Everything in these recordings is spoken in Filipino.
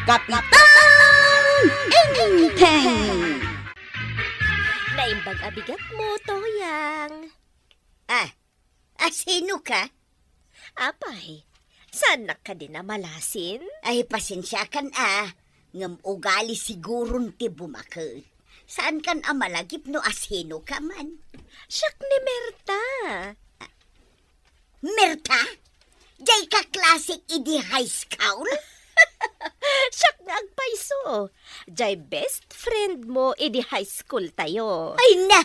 Kapitang Inteng! Naimbag abigat mo, Toyang. Sino ka? Apay, saan ka din na malasin? Ay, pasensya kan ngam ugali sigurong ti bumakot. Saan kan amalagip no asino ka man? Siyak ni Merta. Merta? Jay ka classic idi high school? Siyak nga agpaiso. Jay best friend mo, idi high school tayo. Ay na!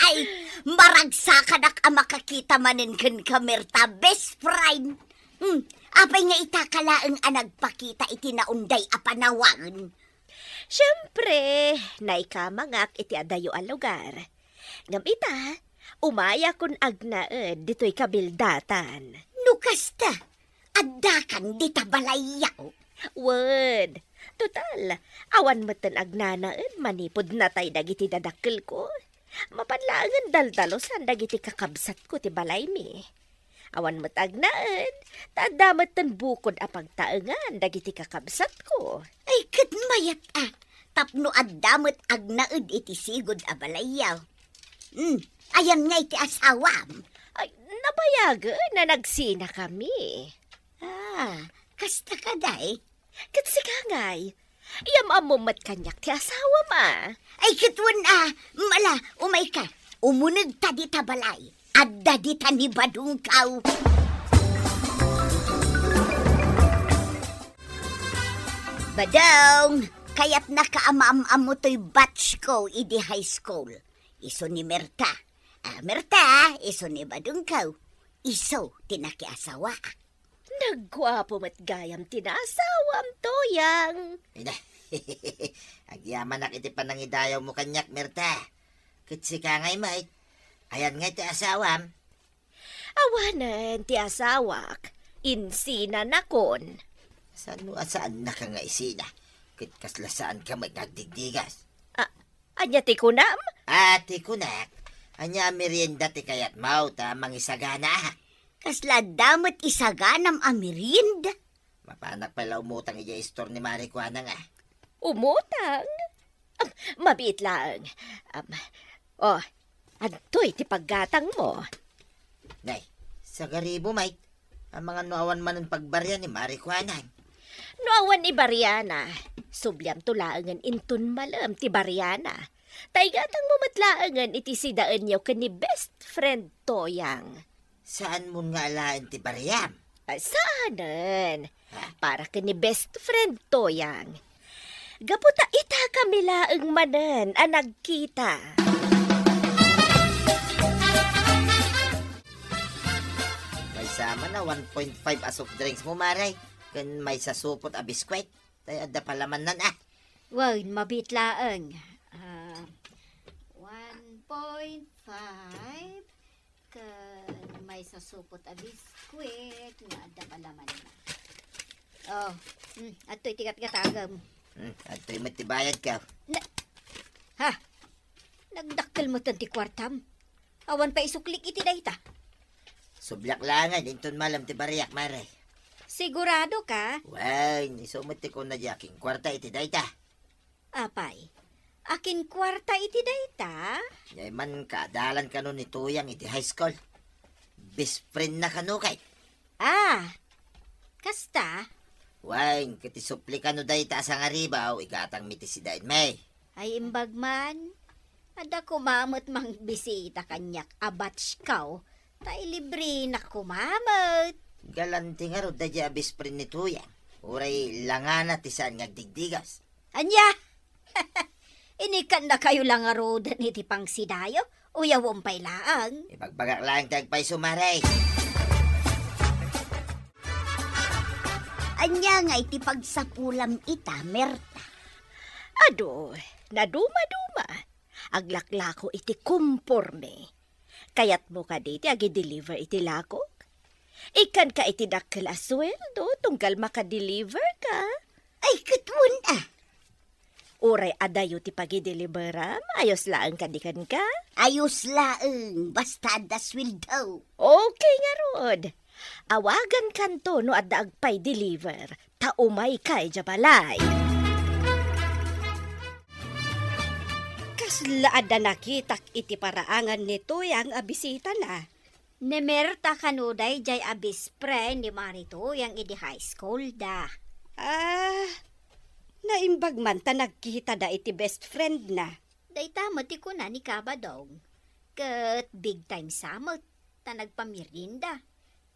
Ay, maragsakan ak makakita manin kan ka Merta, best friend. Apay nga itakalaang nagpakita iti naunday apanawan. Siyempre, naikamangak iti adayo a lugar. Ngam ita, umaya kun agnaed dito'y kabildatan. Nukasta, addakan di tabalayaw. Word, total, awan matan agnanaed manipod na tay dagiti dadakkel ko. Mapadlaangan daldalosan dagiti kakabsat ko ti balay mi. Awan mat agnaed, tadamat tan bukod a pagtaengan dagiti kakabsat ko. Ay, kat mayat tapno addamat agnaed iti sigod a balayaw. Ayan nga iti asawam. Ay, nabayagan na nagsina kami. Kasta ka day? Kasi kangay, iyamamumat kanyak ti asawa ma. Ay, katwan mala, umay ka. Umunod ta di tabalay. Adda di ta ni badungkaw. Badong, kaya't nakaamam-am mo to'y batch ko idi high school. Iso ni Merta. Merta, iso ni badungkaw. Iso, tinakiasawa. Nagwapo mat gayam tinasawam, Toyang. Agyaman na kiti panangidayaw mo kanyak, Merta. Kitsi ka ngay, mate. Ayan nga iti asawam. Awanan ti asawak, insina nakon. Saan na ka nga isina? Kitkaslasaan ka may nagdigdigas. Anya ti kunam? Ati kunak, anya merienda ti kayat mau ta mangisagana. Kasla damat isaganam amirinda. Mapanak pala umutang iya store ni Mari Juana nga. Umutang? Mabit lang. Antoy ti paggatang mo. Nay, sa garibo, mate. Ang mga nuawan man ang pagbarya ni Mari Juana. Nuawan ni Bariana. Subyam tulaangan intun malam ti Bariana. Taygatang mo matlaangan iti sidaan niyo ni best friend Toyang. Saan mo nga alain ti Baryam? Saanan? Para ni best friend Toyang. Gaputa ita kami laang manan ang nagkita. May sama na 1.5 asok drinks mo, Maray. Kan may sasupot a biskwit. Tayo adda palaman nan Wow, mabitlaang. 1.5 kan may sasupot a biskwit nga adda palaman na. Ato'y tigat-gatagam. At to'y matibayad ka. Nagdakkel mo tanti kwartam. Awan pa isuklik iti dayta. Sublak langan, inton malam ti Baryak, Maray. Sigurado ka? Way, nisumati ko na jaking kwarta iti dayta. Apay, akin kwarta iti dayta? Yay man kaadalan ka nun ni Tuyang iti high school. Best friend na kanu kay. Kasta? Way, kiti supli ka no dayta sa nga ribaw, igatang miti si Dain May. Ay imbag man. Ada kumamot mang bisita kanyak abatch kaw. Tay libre na kumamot. Galanti nga ro dadya best friend ni Tuyang. Uray langana ti saan ngagdigdigas. Anya? Inikan na kayo lang arodan iti pang sidayo. Uyawong pailaang. Ibagbagak lang tagpay sumaray. Anya nga iti pagsapulam ita, Merta. Ado, naduma-duma. Aglaklako iti kumporme. Kayat mo ka diti agi-deliver iti lakok. Ikan ka iti dakkel a sweldo tunggal maka-deliver ka. Ay, katwan Uray adayo ti pagi-deliveram, ayos laang kadikan ka. Ayos laeng, basta das will do. Okay nga rod. Awagan kanto no adda agpay deliver. taumay kay jabalay. Kaslaada nakitak iti paraangan ni Tuyang abisita na. Ni Merta kanuday jay abispre ni Marito yang idi high school da. Naimbag man ta nagkita da iti best friend na. Dayta mati ko na ni Kabadong. Kat big time samot, ta nagpamirinda.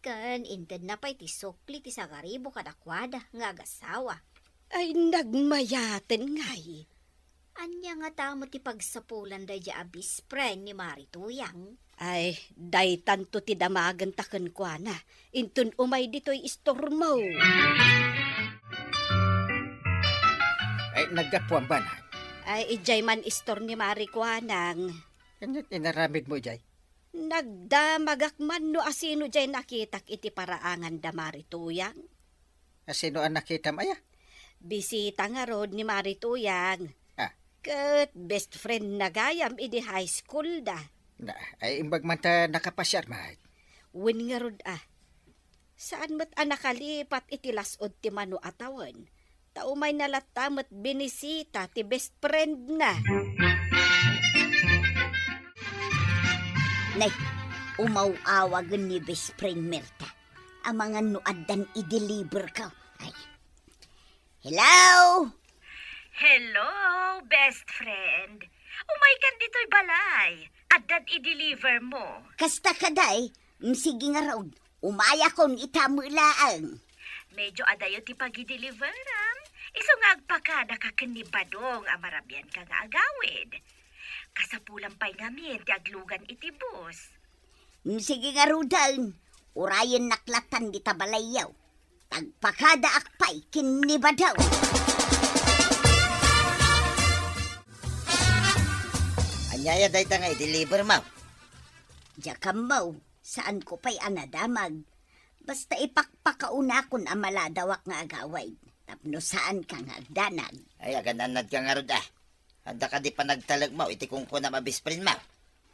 Kan inted na pa iti sukli ti sagaribo kadakwada nga agasawa. Ay nagmayaten ngay. Anya nga tamo ti pagsapulan da ja abispre ni Marituyang. Ay, day tanto ti damagan taken kwa na. Intun umay dito'y istormo. Ay, naggapuan ba na? Ay, ijay man istor ni Mari Kwanang. Kanyat inaramid mo, Jay. Nagdamagak man no asino jay nakitak iti paraangan da Mari Tuyang. Sino ang nakita maya? Bisita nga rod ni Mari Tuyang. Ah. Kat best friend na gayam iti high school da. Na, ay imbag man ta nakapasyar, mahal. Win nga rod Saan mo't nakalipat iti lasod ti mano atawan? Taumay nalatamat binisita ti best friend na. Nay, umaw-awagan ni best friend Merta. Ang mga nuaddan i-deliver ka. Ay. Hello? Hello, best friend. Umay kan dito'y balay. Addan i-deliver mo. Kasta kaday, sige nga raw, umaya kong itamulaan. Medyo adayo ti pag-i-deliveram. Iso nga agpakada ka kanibadong amarabyan ka nga agawid. Kasapulang pa'y ngamin ti aglugan iti bus. Sige nga raw daw, urayan naklatan di tabalayaw. Tagpakada akpay kinibadaw. Anyaya day ta nga i-deliver, Maw. Jakam mo, saan ko pa'y anadamag. Basta ipakpakauna kun amaladawak nga agaway. Tapno saan ka nga agdanag. Ay, agananad ka nga rod Handa ka di pa nagtalag, Maw. Iti kung ko na mabisprin, Maw.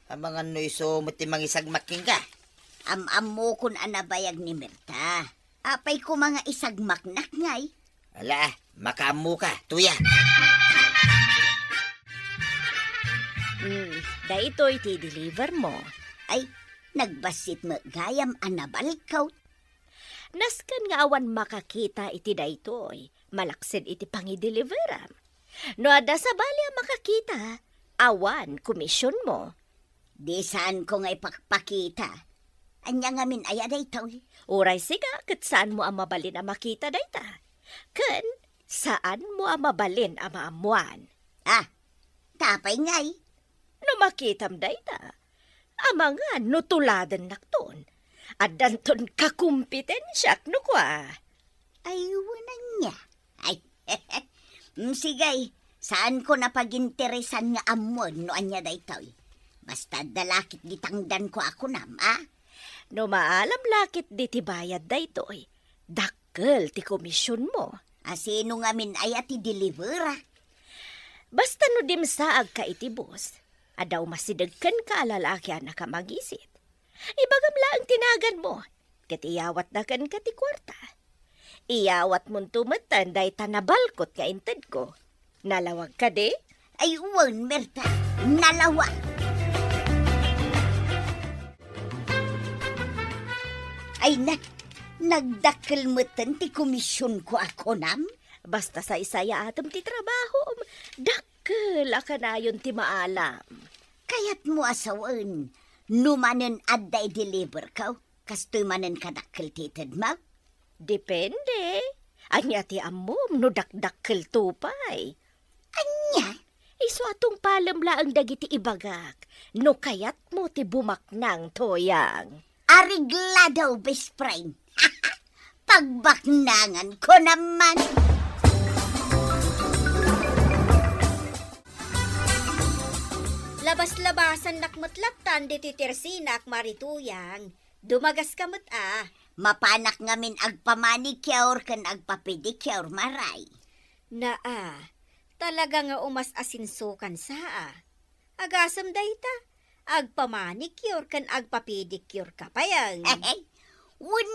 Ang mga nuiso mo ti mangisagmaking ka. Am mo kun anabayag ni Merta. Apay ko mga isagmaknak ngay. Ala, makaamu ka, tuya. Da ito'y ti-deliver mo. Ay, nagbasit mo gayam anabalkaw. Naskan nga awan makakita iti da ito'y. Malaksid iti pangi-deliveram. No ada sa bali ang makakita, awan komisyon mo. Di saan ko nga ipakpakita. Anya nga min aya daytaw. Uray siga, kat saan mo ang mabalin ang makita dayta? Ken, saan mo ang mabalin ang maamuan? Tapay ngay. No makitam dayta, ang mga nutuladan nakton. At danton kakumpitensyak no kwa. Ay, wanan niya. Ay, sigay, saan ko napaginteresan nga amon no anya daytaw. Basta dalakit gitangdan ko ako nam, No maalam lakit di ti bayad daytoy, dakkel ti komisyon mo. Sino nga min ay ati delivera? Basta no dimsaag ka iti bus, adaw masidagkan ka alalakyan na ka magisit. Ibagam laang tinagan mo, kat iyawat na kan ka ti kwarta. Iyawat mong tumatan day tanabalkot ka inted ko. Nalawag ka de? Ay, uwan, Merta, nalawa. Ay, nagdakkel mo ti komisyon ko ako nam? Basta sa isaya atom ti trabaho, dakkel akanayon ti maalam. Kayat mo asawan, numanen adday deliver ka, kastoy manen kadakkel titid mo? Depende. Anya ti amom no dakdakkel tupay. Anya? Iso atong palamla ang dagiti ibagak, no kayat mo ti bumaknang toyang. Arigla daw, best friend. Pagbaknangan ko naman. Labas-labasan nakmatlatan di titirsinak Marituyang. Dumagas kamot Mapanak ngamin agpamanicure kan agpapedicure maray. Talaga nga umas asinsukan Agasam dayta, agpamanicure kan agpapedicure ka payang. Wun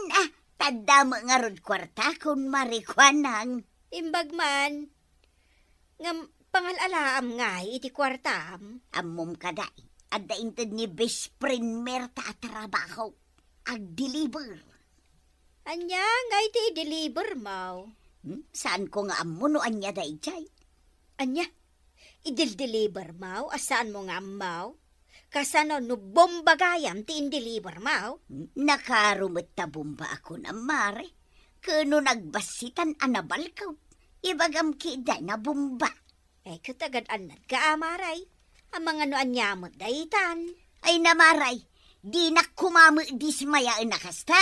Tanda mo nga rod kwarta kung marikwanang. Imbag man, nga pangalalaam nga iti kwartam. Amom kaday. Adda inted ni best friend Merta at trabaho. Ag-deliver. Anya nga iti i-deliver mo. Saan ko nga amo no anya day jay? Anya, i-deliver mo? Asaan mo nga mo? Kasano no bomba gayam ti in-deliver mo? Nakarumot ta bomba ako na mare. Kano nagbasitan anabal ka. Ibagam kiday na bomba. Katagad anad ka amaray. Ang mga no anyamot daytan. Ay namaray, di na kumamo dismayaan na kasta.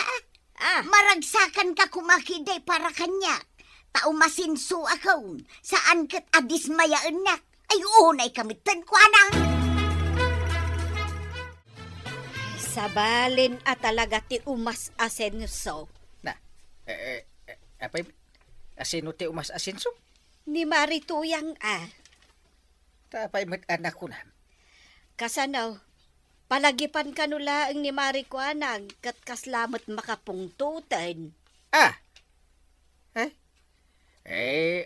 Maragsakan ka kumakiday para kanya. Tao masinso ako. Saan kat adismayaan na? Ay unay kamitan ko anang. Sabalin at talaga ti umas asenso. Na, apay, asino ti umas asinso? Ni Marituyang Tapay mat anak ko na. Kasano, palagipan ka nula ang ni Marikwanag kat kaslamat makapungtutan.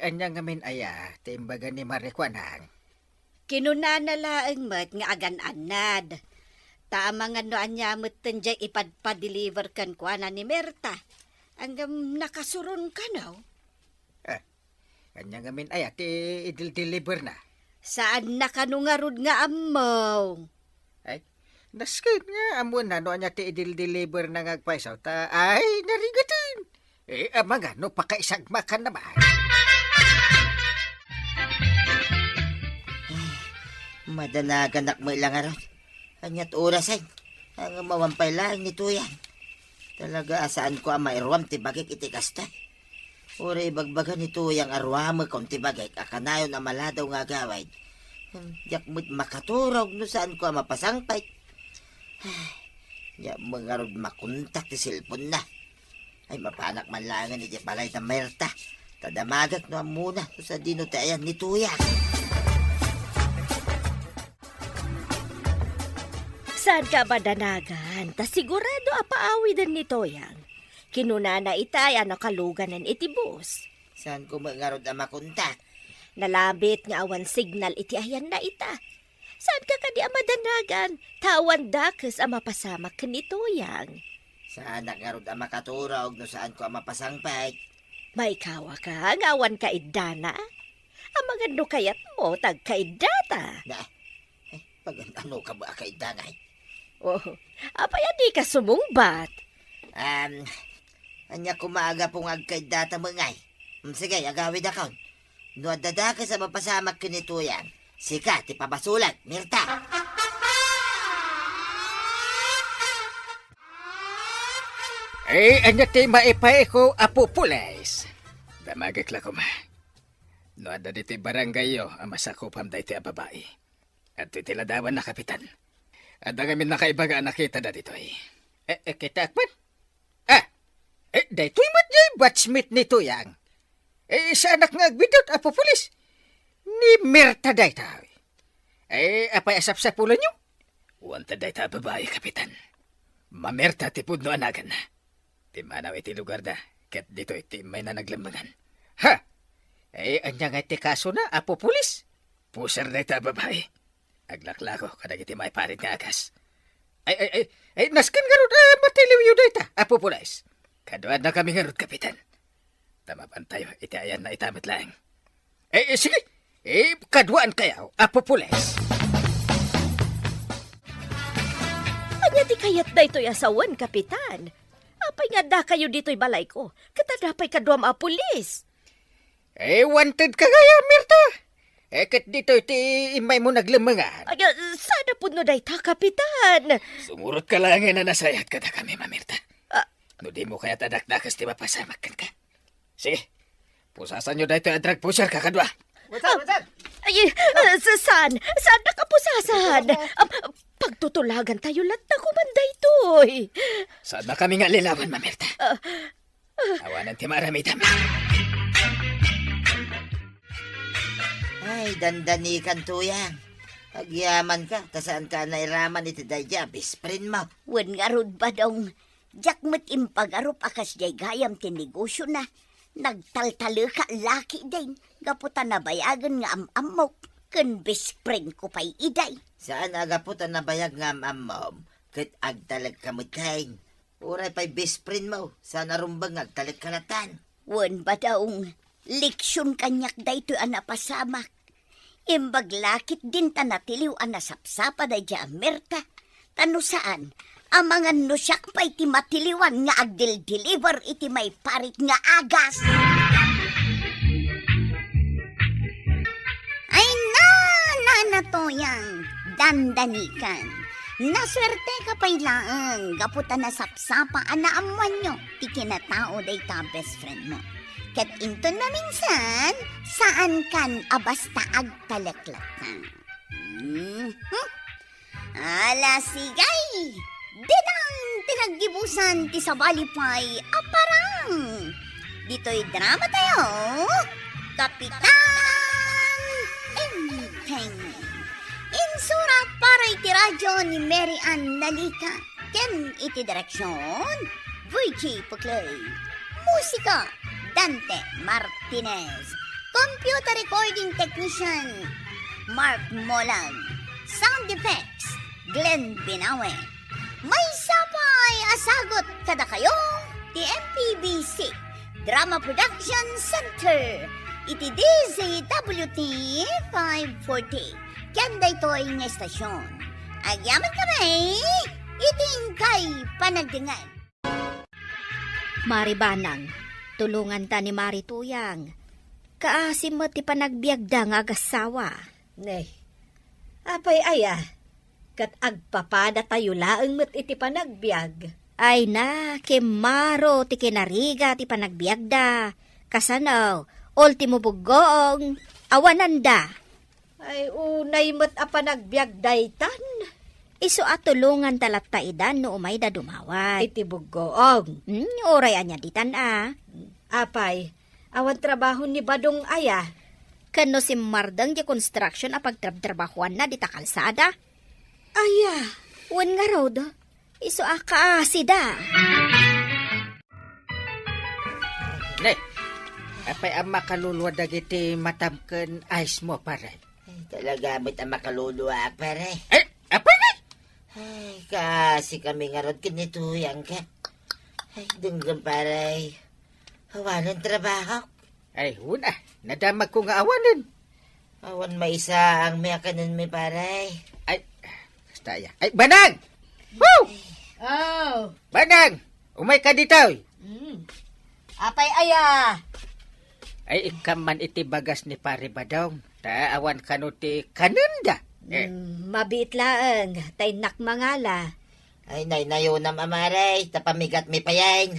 Anya ngamin aya, timbaga ni Marikwanang. Kinunana ang mat nga agan-anad. Tama nga no anyamot tanjay ipadpa-deliver kan kuana ni Merta. Hanggang nakasurun ka no? Anya ngamin aya, ti idil-deliver na. Saan na kanungarod nga amaw? Naskin nga, amon na, no anya ti idil-deliver na ngagpaisaw, ta ay narigatin. Mga no, pakaisagma ka naman. Madanagan mo ilang araw. Anyat oras ay. Ang mawampay lang nito yan. Talaga asaan ko ang mairwam tibagik iti kasta. Uri bagbagan nito yung arwam kong tibagik. Akanayon na maladaw nga gaway. Yak mo't makaturog no saan ko ang mapasangpay. Yak mga rod makuntak ti silpon na. Ay mapanak man langan iti balay na Merta. Tadamagak no muna sa dino tayan ni Tuya. Saan ka ba danagan? Ta sigurado apaawi din ni Toyang. Kinunana itay ano kaluganan iti bus. Saan ko mga rod ang makuntak? Nalabit nga awan signal iti ayan na ita. Saan ka kadi amadanagan? Tawan dakes ang mapasamak ni Toyang. Saan nga rod ang makaturog no saan ko ang mapasangpay? May kawa ka, ngawan ka idana. Ang mga no kayat mo, tag kaidata. Pag ano ka ba kay danay? Oh, apaya di ka sumungbat. Anya kumaaga pong agkay data mangay. Sige, agawid ako. No adada ka sa mapasamak kinito yan. Sika, ti pabasulat, Mirta. Anya ti maipay ko apupules. Damagak la ko ma. No ada diti barangay yo, ang masakupam da iti babae. At titiladawan na kapitan. At ang amin nakaibaga nakita na dito ay. Kita akman? Daytoy mat jay batchmate nito yang. Sa anak nga agbidot apupulis. Ni Merta dayta. Apay asap sa pulo nyo? Wanta dayta babae, kapitan. Mamerta tipud no anagan na. Timanaw iti lugar da. Ket dito iti may na naglambangan. Anya nga iti kaso na apupulis. Puser dayta babae. Aglaklako kadag iti may parit nga agas. Naskan garod matiliw yu dayta apupulis. Kaduad na kami garod, kapitan. Tamapan tayo, iti ayan na itamit lang. Sige, kaduaan kayaw, apupules. Anya di kayat da ito'y asawan, kapitan. Apay nga da kayo dito'y balay ko. Katadapay kaduam a pulis. Wanted ka kaya, Mirta. Kat dito iti imay mo naglamangan. Ay, sana po no dayta, kapitan. Sumurot ka lang na nasayat ka na kami, Mamirta. No di mo kaya tadakdakas di mapasamak ka. Sige, pusasan nyo dahito adrag pusar kakadwa. What's up? Ay, saan? Saan nakapusasan? Pagtutulagan tayo lahat na kumanday to'y. Saan na kami nga lilawan, Mamirta? Awanan ti maramitam. Ay, dandanikan tuyang. Agyaman ka, tasaan ka nairaman iti dayja, bisprin mo. Wen nga rod ba dong, Jak mo't impagarup akas jay gayam ti negosyo na. Nagtaltalo ka laki din. Gaputan na bayagan nga amok. Kan best friend ko pa'y iday. Saan aga po ta nabayag nga ma'am? Kat agtalag kamutay. Uray pa'y best friend mo. Saan arumbang agtalag kalatan? Wan ba daong leksyon kanyak dayto anapasamak. Imbag lakit din tanatiliw anasapsapa day di Amerta. Tano saan? Amangan no siyak pa'y ti matiliwan nga agdil-deliver iti may parit nga agas. Ay na to yang dandanikan. Naswerte ka pa'y laang. Gaputan na sapsapa anaamuan nyo. Ti kinatao day ta best friend mo. Kat into na minsan, saan kan abasta agtalaklatan. Ala sigay! Dinang tinaggibusan ti sabalipay aparang. Dito'y drama tayo. Kapitan Enteng. Insurat para iti radyo ni Mary Ann Nalika. Ken iti direksyon, VJ Puklay. Musika, Dante Martinez. Computer recording technician, Mark Molag. Sound effects, Glenn Binawe. May sapay asagot kada kayo, ti MPBC Drama Production Center. Iti DZWT 540. Kanda ito'y nga estasyon. Agyaman kami, iting kay panagdingan. Mari Banang, tulungan ta ni Mari Tuyang. Kaasim mo ti panagbiagda nga agasawa. Nay, apay aya, kat agpapada tayo laeng met iti panagbiag. Ay na, kimaro ti kinariga ti panagbiagda. Kasanaw, ultimo bugong, awananda. Ay unay met a panagbiag daytan. Iso at tulungan talat ta idan no umay da dumawat. Iti bugoong. Oray anya ditan Apay, awan trabaho ni Badong aya. Kano si Mardang di construction a pagtrab-trabahuan na di ta kalsada. Aya, Wan nga rod, iso akaasida. Nay, apay ang makaluluwa dagiti matamken ice mo pare. Talaga mo't ang makaluluwa, pare. Apay na! Ay, kasi kami nga rod kinituyang ka. Ay, dunggan pare. Hawanan trabaho. Ay, una, nadamag ko nga awanin. Awan may isa ang miyakanan mi pare. Ay, basta ya. Ay, Banang! Woo! Oh, Banang! Umay ka dito! apay aya. Ay, ikaman iti bagas ni pare Badong. Taawan kano ti kananda. Mabit laeng, tay nakmangala. Ay, nayo na mamaray. Tapamigat mi payain.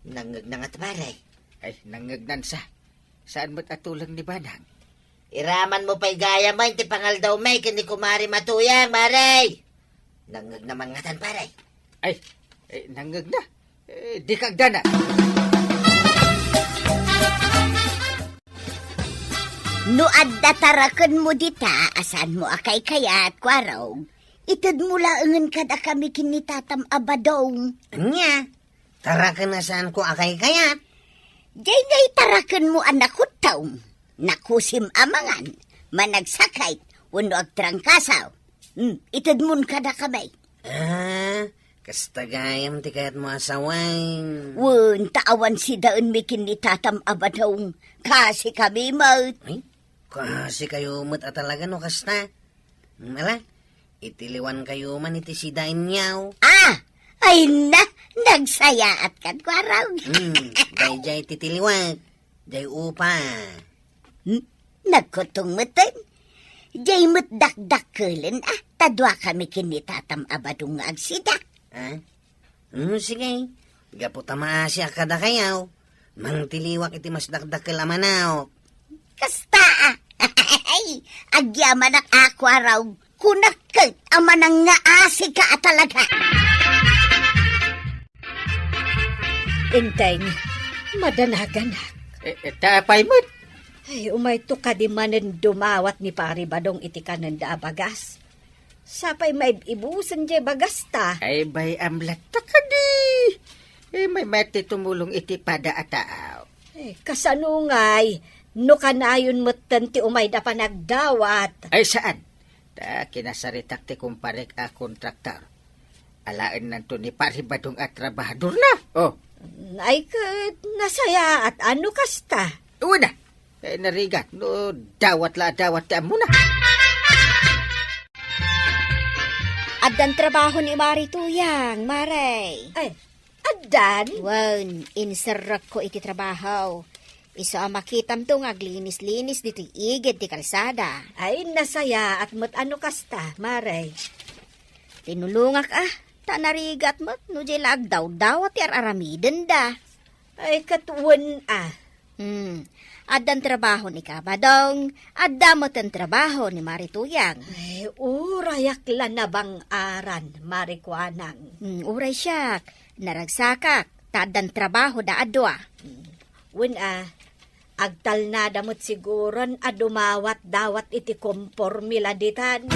Nangag na nga pare. Ay, nangagnan sa. Saan mo't atulang ni Banang? Iraman mo pa'y gaya mo, ti pangal daw may, kini kumari matuyang, maray. Nangag naman nga tan, pare. Ay, nangag na. Di kagda na. No adda tarakan mo dita, asan mo akay kayat, kwaraw. Itad mo laangan kada kami kinitatam abadong. Anya, tarakan na saan ko akay kayat. Jay ngay tarakan mo anak ko taong. Nakusim amangan, managsakay, wano agtrangkasaw. Itad mo kada kamay. Kasta gayam ti kayat mo asawang. Wun, taawan si daan may kinitatam abadong. Kasi kami maut. Ay, kasi kayo mo't talaga no kasta. Ala, itiliwan kayo man iti sidain niyaw. Ay na, nagsayaat kan kwaraw. Jay titiliwat, jay upa. Nagkutong matan. Jay mo't dakdakulan tadwa kami kinitatam abadong agsida. Sige, gaputa maasya kada kayaw. Mang tiliwak iti mas dakdakil amanaw. Kasta agyaman ak ako araw. Kunakit amanang nga asi ka talaga. Inteng, madanagan. Tapay mo't. Ay, umay to ka di manen dumawat ni pare Badong iti kananda abagas. Sapay may ibusan jay bagasta. Ay, bay amlat ta ka di. May mati tumulong iti pada ataaw. Kasanungay, no kanayon mo't ti umay da pa nagdawat. Ay, saan? Ta kinasaritak ti kumparek a kontraktor. Alaan nanto ni paribadong at trabahador na. Oh, Ay kat nasaya at ano kasta. una. Narigat. No, dawat ti amuna. Addan trabaho ni Mari Tuyang, Maray. Ay, adan? Wan, inserrak ko iti trabaho. Iso ang makitam to aglinis-linis dito igid ti kalsada. Ay, nasaya at mo't ano kasta, Maray. Tinulungak tanarigat mat no jay lagdaw-daw at aramiden da. Ay, katuwan Addan trabaho ni Kabadong, adda mo tan trabaho ni Mari Tuyang. Ay, urayak la na bang aran, Marikwanang. Uray siyak, naragsakak, tadan trabaho da adwa. Agtal na damot siguron a dumawat dawat iti kompormila ditan.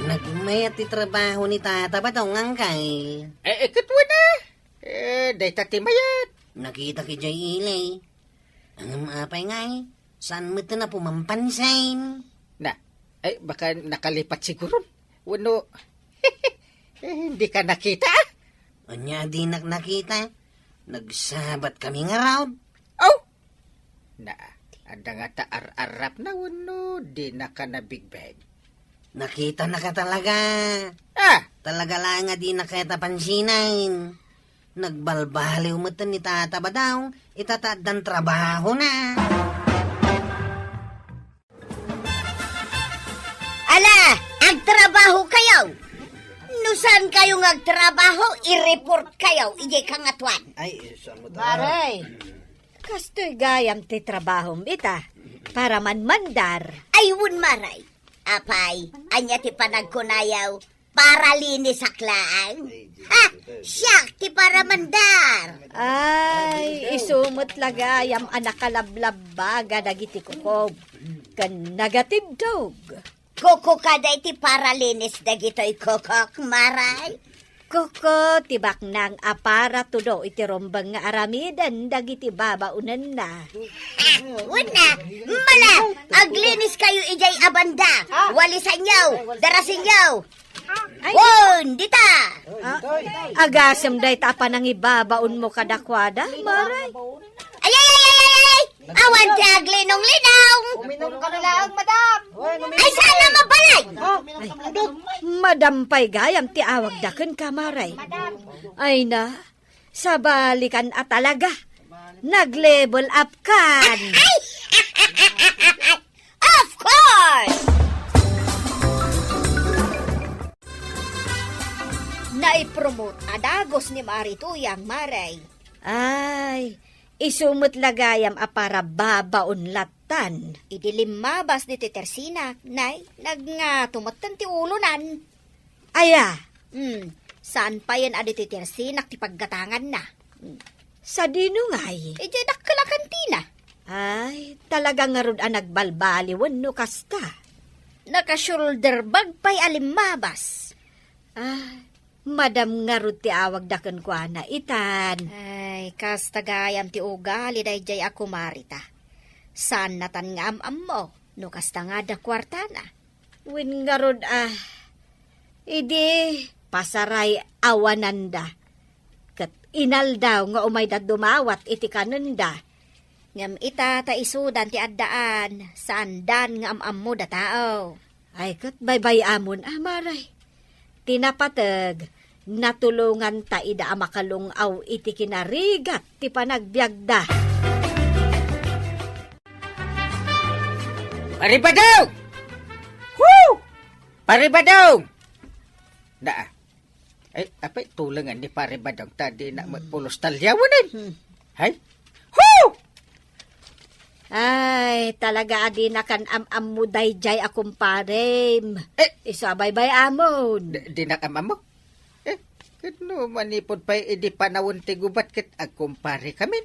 Nagmayat ti trabaho ni Tata Badong ang kail. Katwa na. Day tatimayat. Nakita ki Joy Ilay. Ang apay ngay, saan mo ito na pumampansain? Na, baka nakalipat siguro. Wano, hindi ka nakita. Anya di nakita. Nagsabat kami nga raw. Oh! Na, anda nga taar-arap na wano, di na ka na big bag. Nakita na ka talaga. Talaga lang nga di nakita pansinain. Nagbalbaliw mo ito ni Tata Badong, itatadang trabaho na. Ala, agtrabaho kayo. Nusan kayo agtrabaho, i-report kayo, ije kangatuan. Ay, saan mo Maray, kastoy gayam ti trabaho ita, para manmandar. Ayun maray. Apay, anya ti panagkunayaw, para linis aklaan. Siyak ti para mandar. Ay, isumot lagayam anak kalablab baga dagiti kukob. Kan negative dog. Koko kada iti para linis dagitoy kokok, maray. Koko tibak nang aparato do iti rombang nga aramidan dagiti babaunan na. Una, mala, aglinis kayo ijay abanda. Walisan yaw, darasin yaw. Won, dita. Agasam day tapa nang ibabaon mo kadakwada, Maray. Ay, ay, ay, ay, ay! Awan ti aglinong linaw. Ay, sana mabalay. Madampay gayam ti awag daken ka, Maray. Ay na, sa balikan at talaga. Nag-level up kan. Of course! Naipromote adagos ni Mari Tuyang, Maray. Ay, isumot lagayam a para babaon latan. Idilimabas di ti Tersina, nay, nagtumatan ti ulonan. Aya, Saan pa yan adi ti Tersina ti paggatangan na? sa dinungay. Ije dakkel kantina. Ay, talaga nga rod ang nagbalbaliwan no kasta. Naka-shoulder bag pa'y alimabas. Ay, madam nga rod ti awag daken ko na itan. Ay, kastagayam ti ugali dayjay ako marita. Saan natan nga am mo, no kasta nga da kwartana. Win nga rod idi pasaray awananda. Kat inal daw nga umay da dumawat iti kananda. Ngam ita ta isudan ti addaan, saan dan nga am mo da tao. Ay kat baybay amon maray. Tinapatag, natulungan ta ida makalungaw iti kinarigat ti panagbiagda. Paribadaw! Woo! Paribadaw! Na, apay tulangan ni Paribadaw tadi na pulos talyawanan. Hay? Woo! Ay, talaga adi na kan am-am mo dayjay akong parem. Isabay-bay amon. Di nakamam mo? Kano manipod pa idi panawon ti gubat kit agkumpare kami.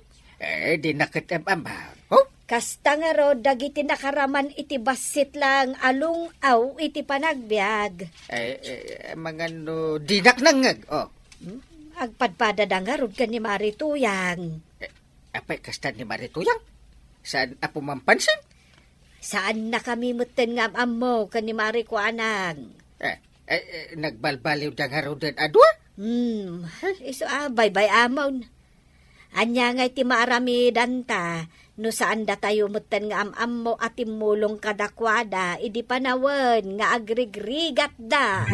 Di nakitamam. Oh? Kasta nga ro, dagiti nakaraman iti basit lang alung aw iti panagbiag. Mga no, dinak nangag. Oh, Agpadpada da nga rod ka ni Marituyang. apay kasta ni Marituyang? Saan apo mampansin? Saan na kami mutin nga amo ka ni Marikuanang? Nagbalbaliw da nga ro din adwa? Iso bay amon. Anya nga iti maarami danta, no saan da tayo mutin nga amamo at imulong kadakwada, idi panawan nga agrigrigat da.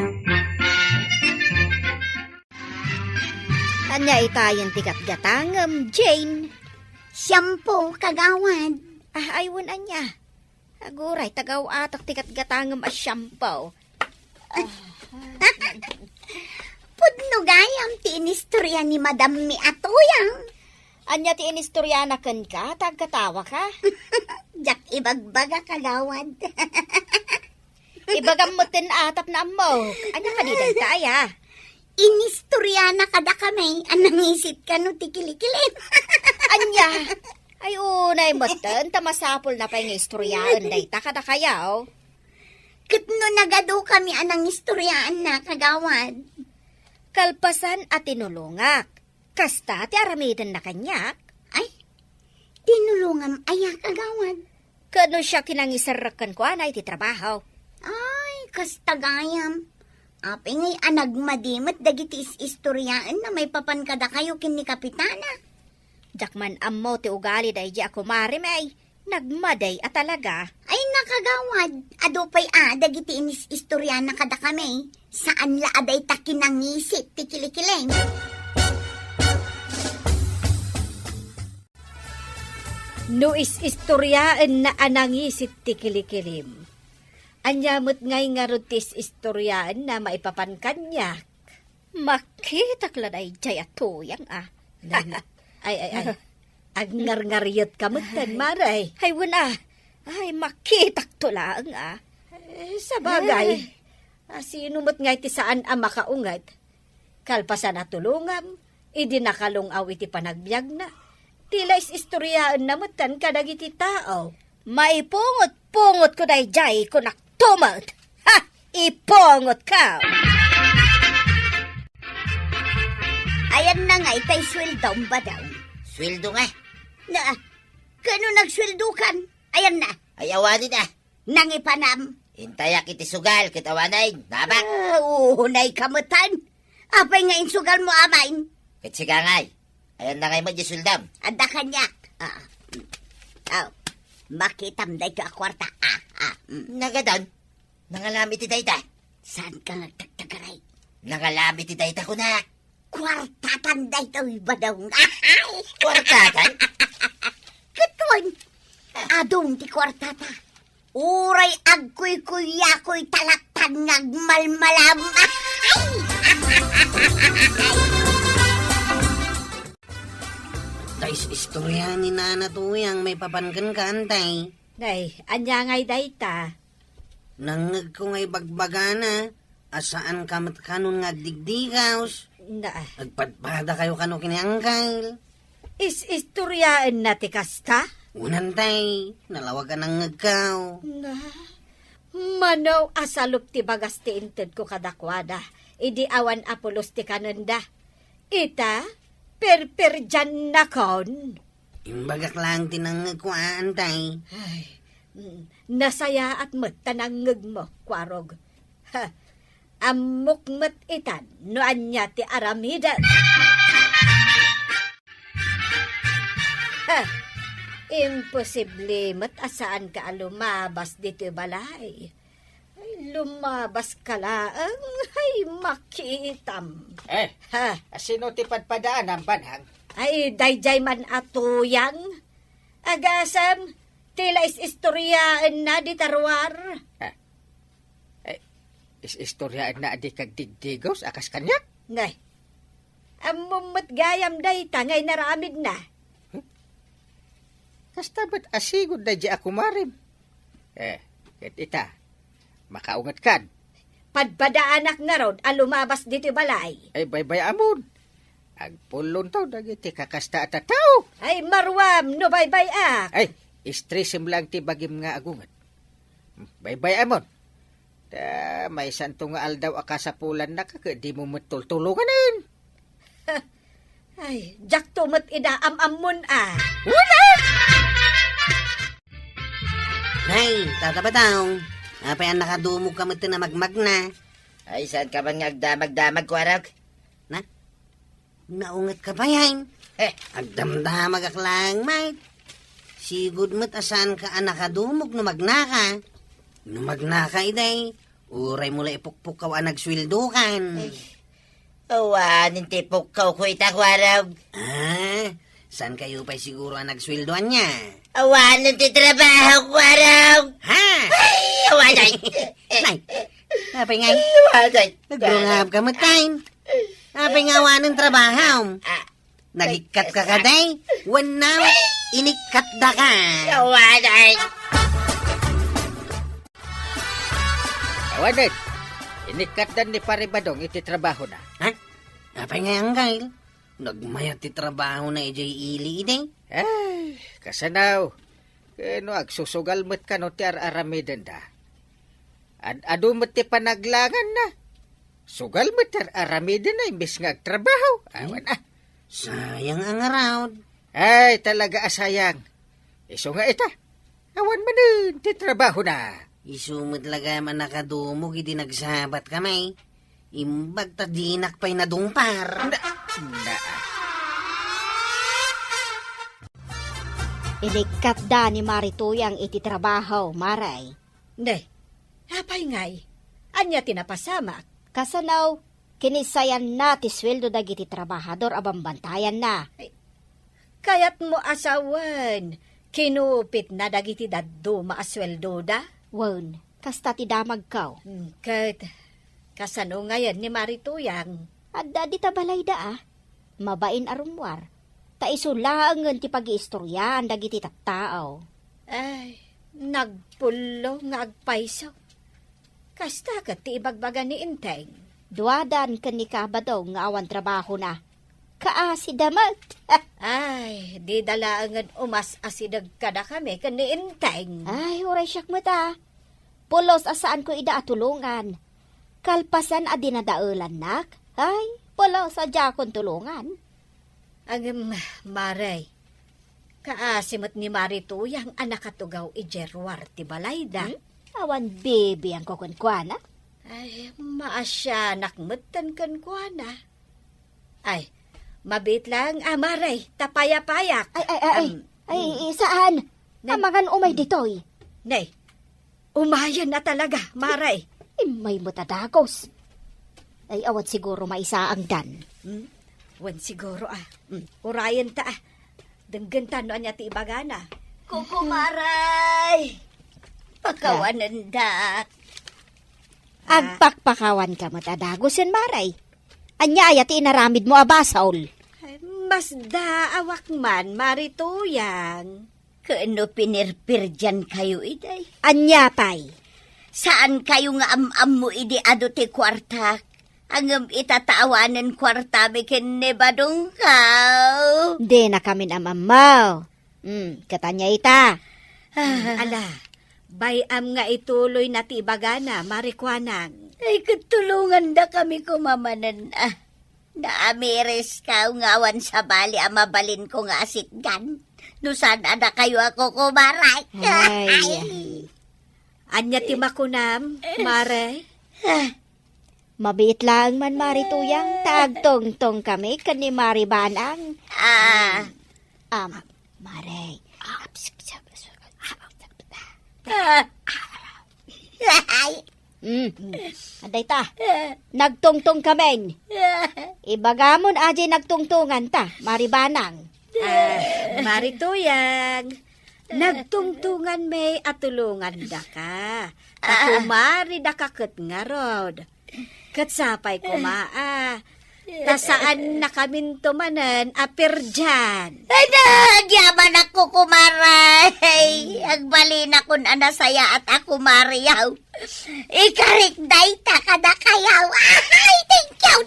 Anya itayan tikat gatangam, Jane. Shampoo, kagawad. Aywan anya. Aguray, tagaw atak tikat gatangam as shampoo. Pudno gayam ti inistorya ni Madam mi atuyang. Anya ti inistoryanakan ka, tagkatawa ka. Jak ibagbaga kagawad. Ibagam mo tin atap na mo. Anya ka di dagtaya. Inistorya na kada kami. Anang isip ka no tikilikilin. Anya. Ay unay mo tin, tamasapol na pa yung istoryaan dayta kada kayaw. Kitno nagado kami anang istoryaan na kagawad. Kalpasan at tinulungak. Kasta ti aramidan na kanyak. Ay, tinulungam aya kagawad. Kano siya kinangisarakan ko anay ti trabaho. Ay, kastagayam. Apay ngay anagmadimot dagiti istoryaan na may papankada kayo kin ni Kapitana. Jakman ammo ti ugali day di ako marimay. Nagmaday at talaga. Ay nakagawad, adupay dagiti inis istorya na kada kami. Saan la aday takinangisip ti kilikilin. No istoryaan na anangisit ti kilikilim. Anyamot ngay nga rutis istoryaan na maipapan kanyak. Makita kla day jay at tuyang Ay. Agngar-ngaryot ka mutan, Maray. Ay wala. Ay makitak to lang Sa bagay, sino mo't ngay ti saan ang makaungat? Kalpasan na tulungam, idi nakalungaw iti panagbiag na. Tila istoryaan na mutan kadagiti tao. Maipungot-pungot ko day jay ko naktumot. Ha! Ipungot ka! Ayan na nga itay sweldo ba daw? Sweldo nga. Na, kano nagsweldukan? Ayan na, Ayawanin na. nangipanam. Intayak iti sugal, kitawanay. Nabak. Uhunay kamutan. Apay nga insugal mo amain. Kitsigangay. Ayan na ngay magyasuldam. Anda kanyak. Makitam day ka kwarta. Nagadan. Nangalami ti dayta. Saan ka nagtagtagaray? Nangalami ti dayta ko na. Kwartatan day to iba daw. Kwartatan. Katuan. Adong ti kwartata. Uray agkuy-kuyakoy talaktan ngagmalmalam. Tais istorya ni Nana Tuyang may papankan ka antay. Nay, anya ngay dayta. Nangag ko ngay bagbagana. Asaan ka matkanon nga digdigaws. Na, Agpadpada kayo kano kiniangkal. istoryaan na ti kasta? Unantay, nalawag ka ng ngagkaw. Na, manaw asalup ti bagas ti inted ko kadakwada. Idi awan apulos ti kananda. Ita, per dyan na kon. Imbagak lang tinangag ko antay. Nasaya at matanangag mo, kwarog. Ha, amukmat itan, no anya ti aramida. Ha, imposible matasaan ka lumabas dito balay. Ay, lumabas ka laang, ay makitam. Ha, Sino ti padpadaan ang banhang? ay dayjay man atuyang. Agasam, tila istoryaan na di tarwar. Istoryaan na adi kag digdigos, akas kanya? Ngay, amumot gayam day tangay naramid na. Kasta ba't asigod na di ako marim? Ket ita, makaungat kan. Padpadaanak nga rod, alumabas dito balay. Ay baybay amon. Agpulon taw dagiti kakasta at tao. Ay marwam, no bye-bye ak. Ay, Istresim lang ti bagim nga agungan. Bye-bye amon. Da, may santo nga aldaw akasapulan na ka, di mo matultulunganin. Ay, jak tumat idaam-amon ah. Nay, Tata Badong. Apay ang nakadumog ka mati na magmagna. Ay, saan ka man ngagdamag-damag ko, Arag? Naungat ka pa yan. Eh, Agdamdamag aklang, mate. Sigud mo't asan ka ang nakadumog no magnaka. No magnaka, iday. Uray mula ipukpuk ka ang nagswildukan. awanin tipok ka ko itakwarag. Ah, saan kayo pa siguro ang nagswilduan niya? Awanin ti trabaho ko, Arag. Ha? Awanay. Nay, apay ngay. Awanay. Nagrungab ka matain. Apay nga ng trabaho. Nagikat ka kaday. Wanaw, inikat da ka. Awanay. Awanin, inikatan ni Paribadong iti trabaho na. Ha? Apay nga ang kail. Nagmayat ti trabaho na ijay ili iday. Ay, kasanaw. Kano agsusugal mo't ka no ti aramiden da. Adu mo't ti panaglangan na. Sugal mo't aramiden na imbis nga agtrabaho. Awan ah. Sayang ang around. Ay, talaga asayang. Iso nga ita. Awan man din, ti trabaho na. Isumot laga man nakadumog, hindi nagsabat kamay. Imbag ta dinak pa'y nadumpar. Na. Inikat da ni Marituyang iti trabaho, Maray. Ne, hapay ngay. Anya tinapasamak. Kasanaw, kinisayan na ti sweldo dagiti trabahador abambantayan na. Kayat mo asawan. Kinupit na dagiti daddo maasweldo da. Wen, kasta ti damag kaw. Kat, kasano ngayon ni Marituyang. Adda di tabalay da ah. Mabain arumwar. Ta isulaangan ti pag-iistorya ang dagiti tattao. Ay, nagpulo nga agpaisaw. Kasta kat ti ibagbaga ni Inteng. Duwadan kan ni Kabadaw nga awan trabaho na. Kaasi damat. Ay, di dalaangan umas asidag kada kami kan ni Inteng. Ay, oray siyak mata. Pulos asaan ko ida atulungan. Kalpasan a dinadaulan nak. Ay, pulos adya kon tulungan. Ang Maray, kaasimot ni Marituyang anak katugaw ijerwar ti balayda. Awan baby ang kukunkwana. Ay, maasya nakmutan kan kuana. Ay, mabit lang, Maray, tapaya-payak. Ay, saan? Amangan umay ditoy. Nay, umayan na talaga, Maray. May matadagos. Ay, awan siguro maisaang dan. Wan siguro urayan ta Denggan tano anya ti ibagana. Kukumaray! Pakawanan da. Agpakpakawan ka matadagos yan, Maray. Anya ayati inaramid mo abasaol. Ay, mas da awak man, Marituyang. Kaano pinirpir dyan kayo, iday? Anya pay. Saan kayo nga am mo idi ado ti kwarta? Ang itataawanan kwarta mi kinebadong kaw. Di na kami amamaw. Katanya ita. Ala, bayam nga ituloy na ti ibagana, Marikwanang. Ay, katulungan da kami kumamanan. Naamiris ka ngawan sa bali mabalin ko nga asitgan. No sana na kayo ako kumaray. Ay. Anya ti makunam, Mare? Mabit lang man, Marituyang. Tagtong-tong kami kan ni Maribanang. Maray. Aday ta. Nagtungtong kami. Ibagamon aje nagtungtungan ta, Maribanang. Marituyang, nagtungtungan may atulungan da ka. Takumari da kakit nga rod. Katsapay kumaa. Tasaan na kamin tumanan apir dyan. Diyaman ako kumaray. Agbalin ako na nasaya at ako mariyaw. Ikarik day ta kada kayaw. Ay, thank you.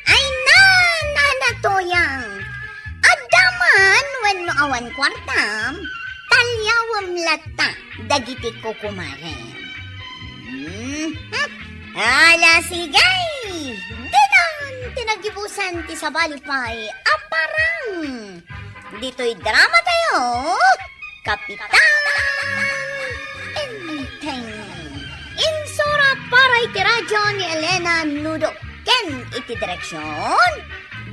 Ay, na awan kwartam, talyawam lata, dagiti ko kumarem. Ala sigay! Dinan, tinagibusan ti sabalipay, aparang! Dito'y drama tayo, Kapitan Enteng. Insura para iti radyo ni Elena Nudo. Ken iti direksyon,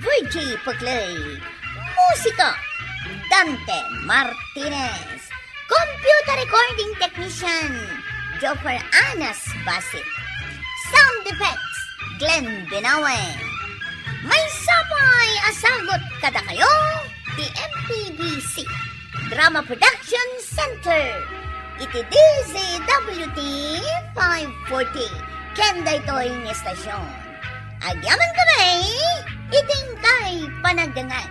Virgie Paglay. Musika, Dante Martinez. Computer recording technician, Joffer Anas Basit. Sound effects, Glenn Binawe. May sapay asagot kada kayo, the MPBC Drama Production Center. Iti DZWT 540. Kenda ito'y ng estasyon. Agyaman kami, iting kay panagdangan.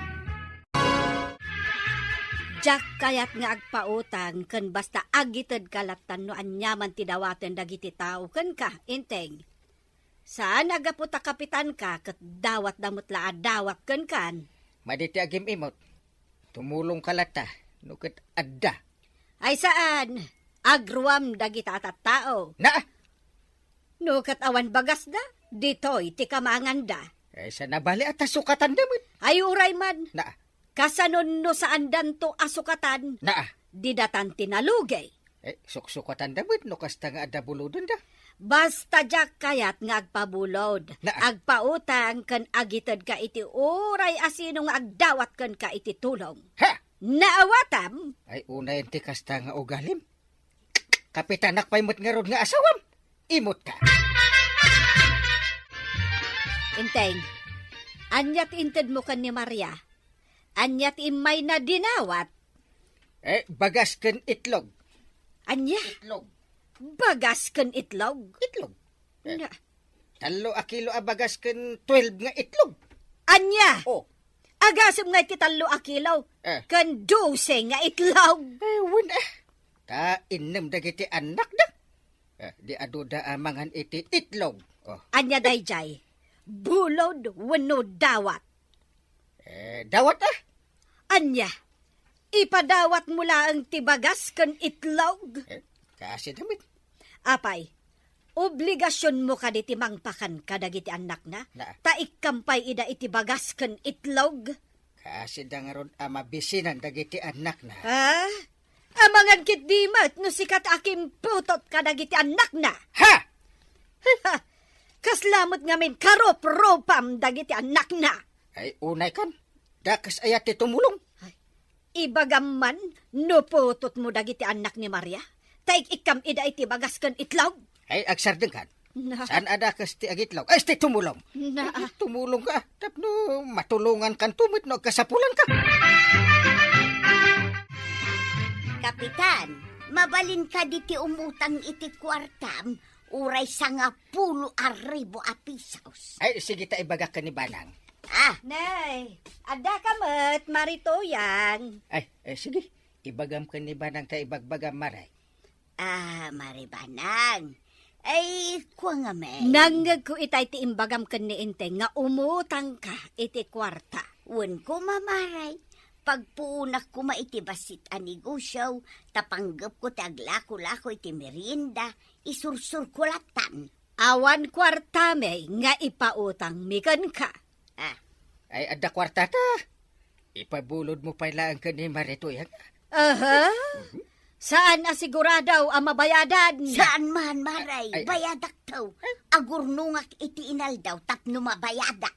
Jack kayat nga agpautang ken basta agited kalatan no anyaman ti dawaten dagiti tao ken ka, Inteng. Saan agaputa kapitan ka ket dawat damot la dawat ken kan? Maditi agim imot. Tumulong kalata. Nukit adda. Ay saan? Agruam dagiti atat tao. Na! No ket awan bagas da, ditoy ti kamangan da. Ay sa nabali at sukatan damit. Ay uray man, Na! kasanon no saan danto asukatan, Na! didatan tinalugay. Suksukatan damit. No kasta nga adda buludon da. Basta Jack kayat nga agpabulod, Na. agpautang ken agited ka iti uray asino nga agdawat ken ka iti tulong. Ha! Naawatam, Ay unay ti kasta nga ugalim. Kapitanak pa imot nga rod nga asawam. Imot ka. Inteng, anyat inted mo kan ni Maria, anyat imay na dinawat, Bagas ken itlog. anya, Itlog. bagas ken itlog. Itlog. Na, Talo a kilo a bagas ken 12 nga itlog. anya, Oh. agasem nga iti 3 a kilaw, ken 12 nga itlog. Wala. Ta innem dagiti anak da. Di aduda amangan iti itlog. Oh. Anya dayjay, bulod wenno dawat. Dawat ah. Anya, ipadawat mo lang ti bagas ken itlog. Kasi damit. Apay, obligasyon mo ka diti mangpakan kadagiti anak na, Na. taikampay ida iti bagas ken itlog. Kasi dangaron mabisinan dagiti anak na. Ha? Amangan kit dimat no sikat akim putot kadagiti anak na. Ha! Kaslamot ngamin karop-ropam dagiti anak na. Ay unay kan. Dakas ayat ti tumulong. Ibagaman no putot mo dagiti anak ni Maria. Taig ikam ida iti bagas ken itlog. Ay agsardeng kan. Na, Saan ada kas ti agitlog? Ay ti tumulong. na, Ay, tumulong ka. Tapno matulungan kan tumit no kasapulan ka. Kapitan, mabalin ka diti umutang iti kwartam, uray sa nga 10,000 a pesos. Ay sige ta ibaga ka ni Banang. Nay, ada kamet maritoyang. Ay sige. Ibagam ka ni Banang ta ibagbagam maray. Maribanang. Ay, kuha nga may. Nangag ko itay ti imbagam ken ni Inteng nga umutang ka iti kwarta. Wen ko mamaray. Pagpuunak ko maitibasit a negosyo, tapanggap ko taglako-lako iti merienda, isursur ko latan. Awan kwarta may nga ipautang mikan ka. Ay adda kwarta ta. Ipabulod mo pa lang ka ni Maritoy. Aha? Saan asiguradaw ang mabayadan? Saan man maray, Ay. bayadak taw. Agurnungak iti inal daw, tapno mabayada.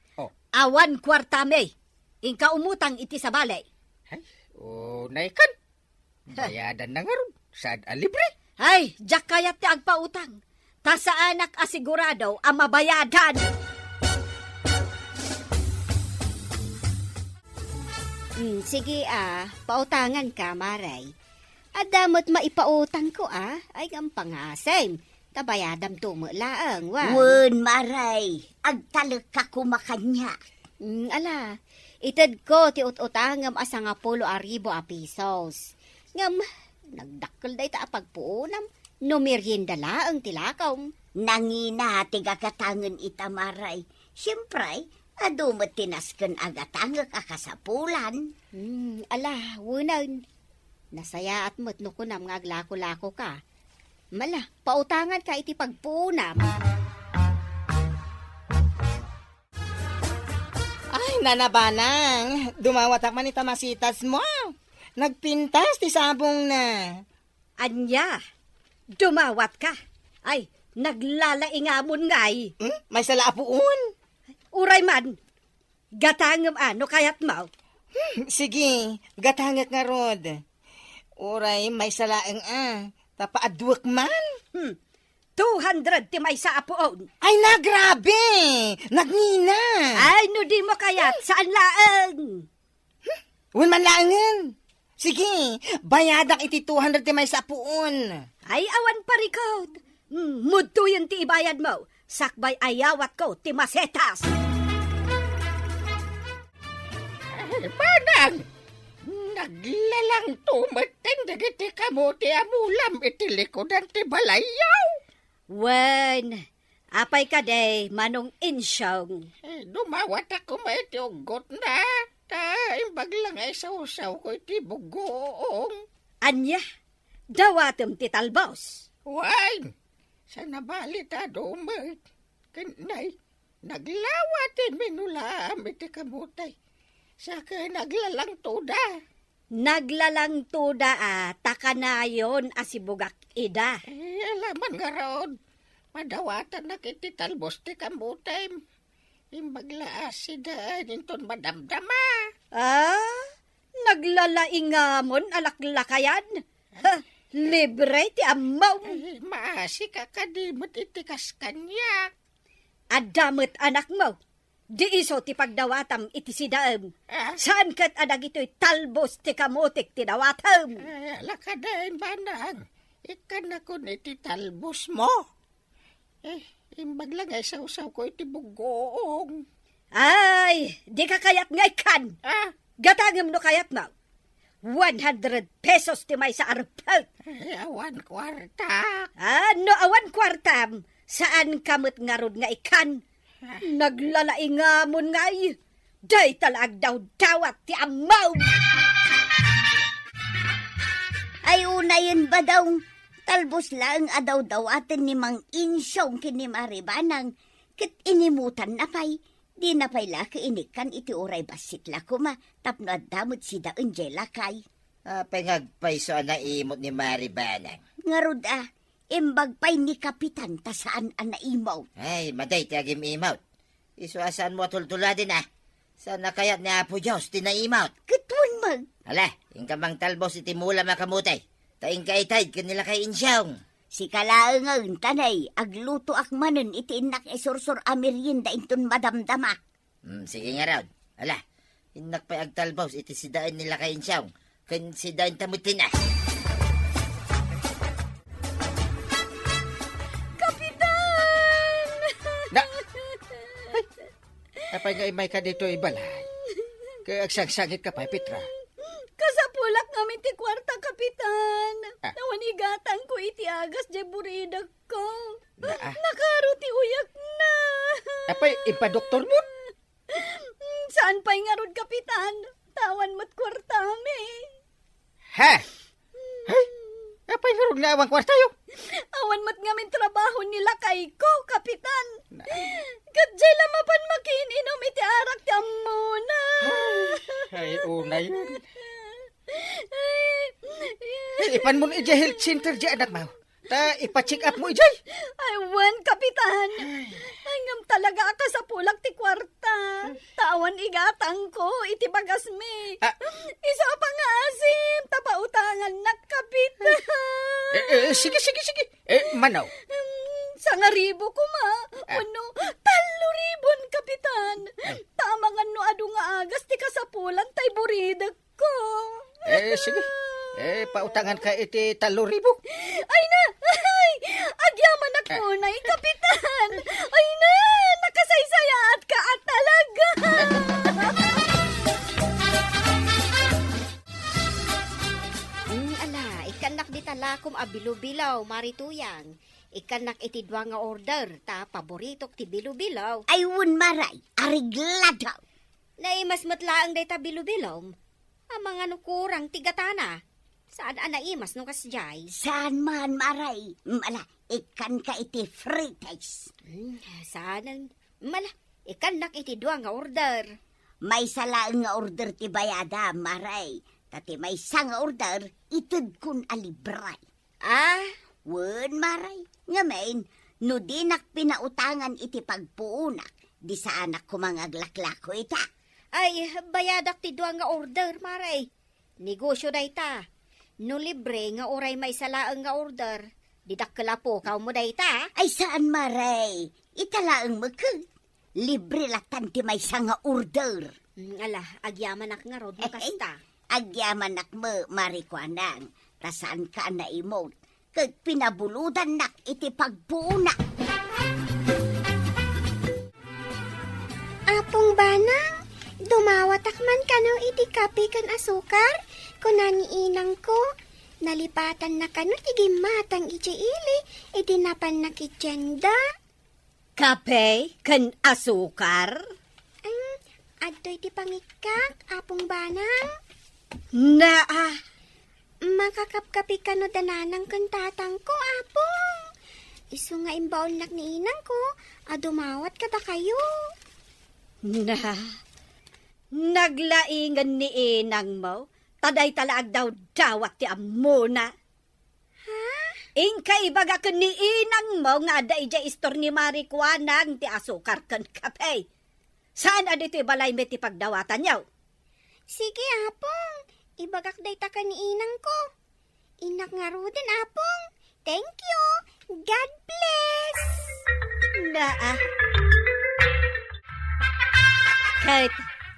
Awan kwarta may. Ingka umutang iti sa balay. Ay, unay kan. Bayadan na nga ron. Saan a libre? Ay, jak kayat ti agpautang. Ta sa anak asiguradaw ang mabayadan. Sige pautangan ka, Maray. Adamot maipautang ko ay ang pangasem. Tabayadam tumo laang, wa. Wen maray, agtalek ka kumakanya. Ala, ited ko ti utangam asa nga 10,000 a pesos. Ngam, nagdakkel day ta pagpuunam. No merienda laang tilakaw. Nangina tiga katangan ita maray. Siyempre, Adumot tinasken agatangak akasapulan. Ala, wunan. Nasaya at matno ko na mga aglako-lako ka. Mala, pautangan ka iti pagpunam. Ay, nanabanang. Dumawatak man ita masitas mo. Nagpintas ti sabong na. Anya, dumawat ka. Ay, naglalaingamon ngay. May salaapuon. Uray man, gatangam ano kayat mo? Sige, gatangak nga rod. Uray, may salaeng tapaadwak man. 200 ti may sa apoon. Ay, grabe! Nagnina! Ay, no di mo kayat, saan laang? Wan man laangan. Sige, bayadak iti 200 ti may sapuon. Ay, awan parikot. Mudto yun ti ibayad mo. Sakbay ayawat ko ti masetas. Manang! Naglalang tumating dagiti kamuti amulam iti likodan ti balayaw. Wen, apay ka day, manong insyong. Dumawat ako maiti ugot na. Imbag lang ay sausaw ko iti bugoong. Anya, dawatem ti talbos. Wine! Sa nabalita dumag. Kanay, naglawatin minulaam iti kamutay. Saka naglalang tuda. Naglalang tuda takanayon asibugak ida. Alaman nga raon. Madawatan na kiti talbos ti kamutay. Imbaglaas si daan inton madamdama. Naglalaingamon alaklakayan. Libre ti amaw. Maasi ka kadimot itikas kanya. Adamot anak mo. Di iso ti pagdawatam iti sidaem. Saan kat adag ito'y talbos ti kamutik ti dawatam? Lakadain banang. Ikan ako iti talbos mo. Imbag lang ay sausaw ko iti bugoong. Ay, di ka kayat nga ikan. Gatangem no kayat mo. 100 pesos ti may sa arpal. Awan kwarta. No awan kwartam. Saan kamot nga rod nga ikan? Naglalaingamon ngay. Day talag daw dawat ti amaw. Ay unayon ba daw, talbos lang adaw atin ni Mang Insyong kini Maribanang, kit inimutan na pay, di na pay laki inikan iti uray basit lakuma, tapno adamot si da Angela kay. Pangagpaiso na imot ni Maribanang. Ngarod imbag pay ni Kapitan ta saan imaw. Ay, maday ti agim imot. Isuasan mo tultula din Sana kayat ni Apo Diyos tinaimot. Katun mag. Hala, yung kamang talbos iti mula makamutay. Taing kaitay kanila kay Insyong. Si kalaangang tanay, agluto akmanon iti inak esursur amerienda inton madamdama. Sige nga raw. Hala, inak pa agtalbos iti sidain nila kay Insyong. Kan sidain tamutin Kapitan! Kapay nga imay ka dito ibalay. Kaya agsangsangit ka pa, Petra. Kasapulak namin ti kwarta, Kapitan. Nawanigatan ko iti agas di buridag ko. Nakaro ti uyak na. Apay, ipadoktor mo? Saan pa'y nga rod, Kapitan? Tawan mo't kwarta mi. Ha? Ay, apay nga rin na awang kwartayo. Awan mo't ngamin trabaho nila kay ko, Kapitan. Kadjay lamapan makininom iti arak ti amuna. Ay, una yun. Ipan mo na ija health center di anak mo. Ta, ipa-check up mo ijay. Ay, wan, Kapitan. Ay, ngam talaga ka sa pulag ti kwarta. Tawan igatang ko, iti bagas mi. Isa pa nga asim, tapautangan na, Kapitan. Sige. Manaw. Sa nga ribo ko, ma. Ano, 3,000, Kapitan. Tamangan no adu nga agas, ti kasapulan, tay buridag ko. Sige. Pautangan ka iti 3,000. Ay na! Ay! Agyaman ako na, Kapitan! Ay na! Nakasaysayaat ka at talaga! Ala, ikanak di talakom abilubilaw, marituyang. ikanak iti dua nga order, ta paboritok ti bilubilaw. Ay, wun maray, arigla daw. Naimas matlaang day ta bilubilaw. Ang mga nukurang tigatana. Saan anaimas no kasjay? Saan man maray? Mala, ikan ka iti frites. Saan? Mala, ikanak iti dua nga order. May salaang nga order ti bayada, maray. Tati may isa nga order, itid kun alibray. Ah, Wen maray. Ngamen, no dinak pinautangan iti pagpuunak, di sa anak ko mga glaklako ita. ay bayadak ti dua nga order, maray. Negosyo day ta. No libre nga oray may salaang nga order. Didak kalapo kaw mo day ta. Ay saan maray? Italaang makag. Libre latan ti may isa nga order. Ala, agyaman ak nga rod mo kasta. Agyaman nak mo, marikwanang. Tasaan ka na emote. Kag pinabuludan nak iti pagpuunak. Apong banang, dumawatak man kano iti kape kan asukar, kunani inang ko, nalipatan na kano tigimatang iti ili, iti napan na kitsyenda. Kape kan asukar? Adto'y ti pangikak, apong banang, makakapkapi kano dananang kan tatang ko, apong. Isu nga imbaon nak ni inang ko, dumawat kada kayo. Naglaingan ni inang mo, taday talaag daw dawat ti amuna. Ha? Ingka ibaga kan ni inang mo nga day ja istor ni marikwanang ti asukar kan kape. Saan adito ibalay met ti pagdawatan yaw? Sige, apong. Ibagak day ta ka ni inang ko. Inak nga ruden, apong. Thank you. God bless. Kahit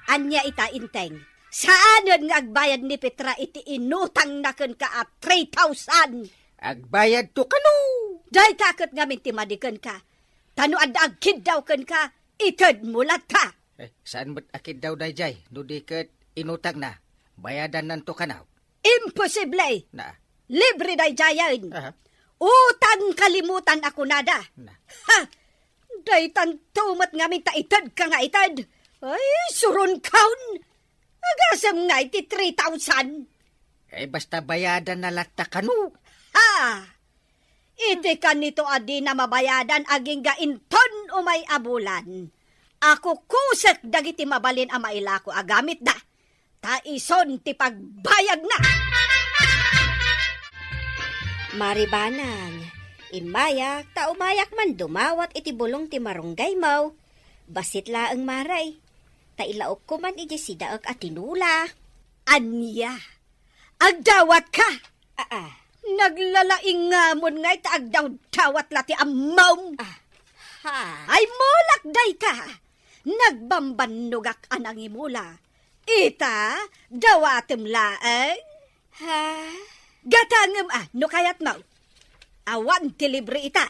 anya ita inteng, saan yun nga agbayad ni Petra iti inutang na kan ka at 3,000? Agbayad to kanu. Day takot nga minti madikan ka. Tano adda agkid daw kan ka, itad mulat ka. Saan mo't akid daw dayjay? No diket inutang na. Bayadan nanto kanaw. Imposible. Na. Libre day jayan. Aha. Utang kalimutan ako nada. Na. Ha! Day tantumat nga minta itad ka nga itad. Ay, surun kaun. Agasam nga iti 3,000. Basta bayadan na latta kanu. Ha! Iti ka nito adi na mabayadan aging gainton o may abulan. Ako kusek dagiti mabalin ang mailako agamit da. Taison ti pagbayag na. Maribanang, imayak, taumayak man dumawat iti bulong ti marunggay mo. Basit laang maray. Tailaok ko man iti sidaak at tinula. Anya, agdawat ka. Naglalaing nga mo nga ita agdaw-dawat lati amaw. Ha? Ay mulak day ka. Nagbambanugak anang imula. Ita, dawatem laeng. Ha? Gatangem no kayat mo. Awan ti libre ita.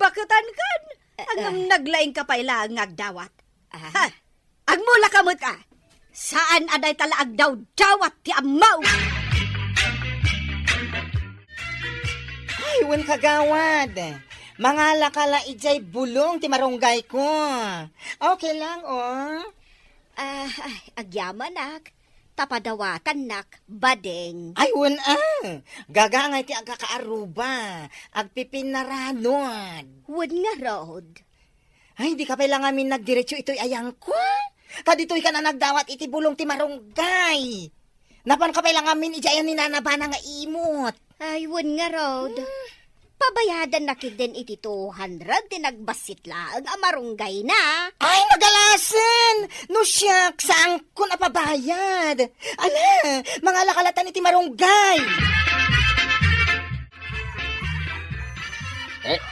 Bakatan kan. Hanggang naglaing ka pa ilang agdawat. Ha? Agmula ka mo ka. Saan aday talaag daw dawat ti amaw? Ay, wen kagawad. Mga lakala ijay bulong ti marunggay ko. Okay lang, oh. Agyaman nak. Tapadawatan nak. Badeng. Ay, wen gagangay ti agkakaaruba. Agpipinaranod. Wood nga road. Ay, di ka pala ngamin nagdiretso ito'y ayang ko. Kadito'y ka na nagdawat iti bulong ti marunggay. Napan ka pala ngamin ijayan ni nanabana nga imot. Ay, wood nga road. Pabayadan na din iti 200 tinagbasit lang ang marunggay na. Ay, nagalasan! No siyak, saan ko napabayad? Ala, mga lakalatan iti marunggay.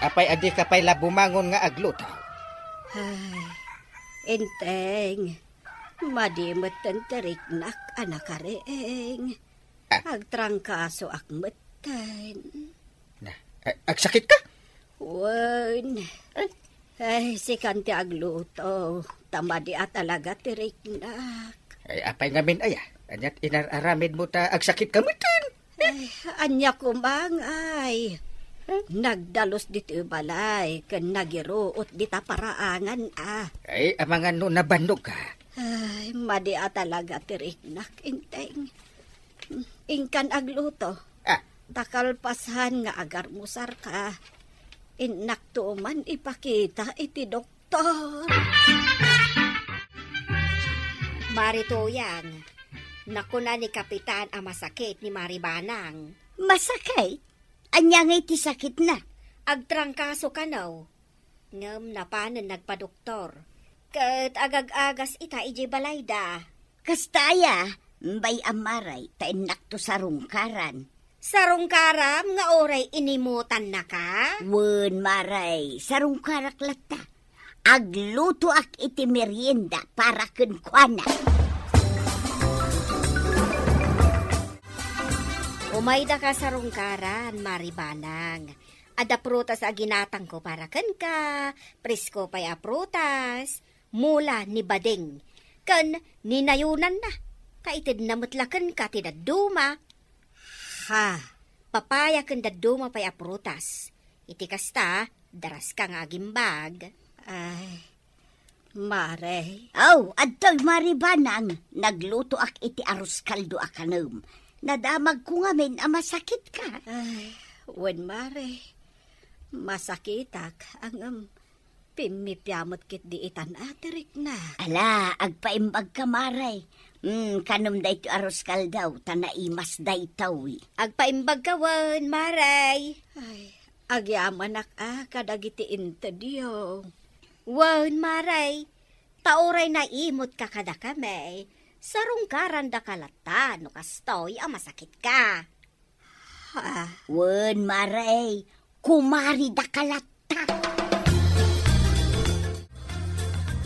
Apay adi ka pa'y labumangon nga aglutaw. Ay, enteng. Madimot tantarik nak anak kareeng. Agtrangkaso akmatan. Agsakit ka? Wan. Ay, si kanti agluto. Tamadi at alaga tirik nak. Apay ngamin aya. Anyat inararamid mo ta agsakit kamutan. Anya kumang ay. Nagdalos dito balay, kan nagiruot dita paraangan Ay, amangan no nabandog ka. Ay, madia talaga tiriknak, inteng. Ingkan agluto. Ah. Takalpasan nga agar musar ka. Inak to man ipakita iti doktor. Maritoyang, nakuna ni Kapitan ang masakit ni Maribanang. Masakit? Anya nga iti sakit na. Agtrangkaso ka naw. Ngam na panan nagpadoktor. Kat agag-agas ita iji balayda. Kastaya, mbay amaray, tainak to sa rungkaran. Sarong karam nga oray inimutan na ka? Wen maray, sa rungkarak lata. Agluto ak iti merienda para kenkwana. Umayda ka sa rungkaran, Maribanang. Ada prutas a ginatang ko para ken ka, presko pay a prutas, mula ni bading. Ken ninayunan na, kaitid na mutlaken ka ti daduma. Ha, papaya ken daduma pay a prutas. Iti kasta, daras ka nga agimbag. Ay, mare. Oh, adtoy Maribanang, nagluto ak iti arroz kaldo akanem. Nadamag ko nga men masakit ka. Ay, wen mare. Masakitak ang pimipyamot kit di itan atirik na. Ala, agpaimbag ka maray. Kanom da ito arroz kaldaw, tanaimas da itawi. Agpaimbag ka wen, Maray. Ay, agyaman kadagiti intediyo. Wen, Maray. Tauray na imot ka kada kami. Sarungkaran da kalata, no kastoy, masakit ka. Ha, Wen maray, kumari da kalata.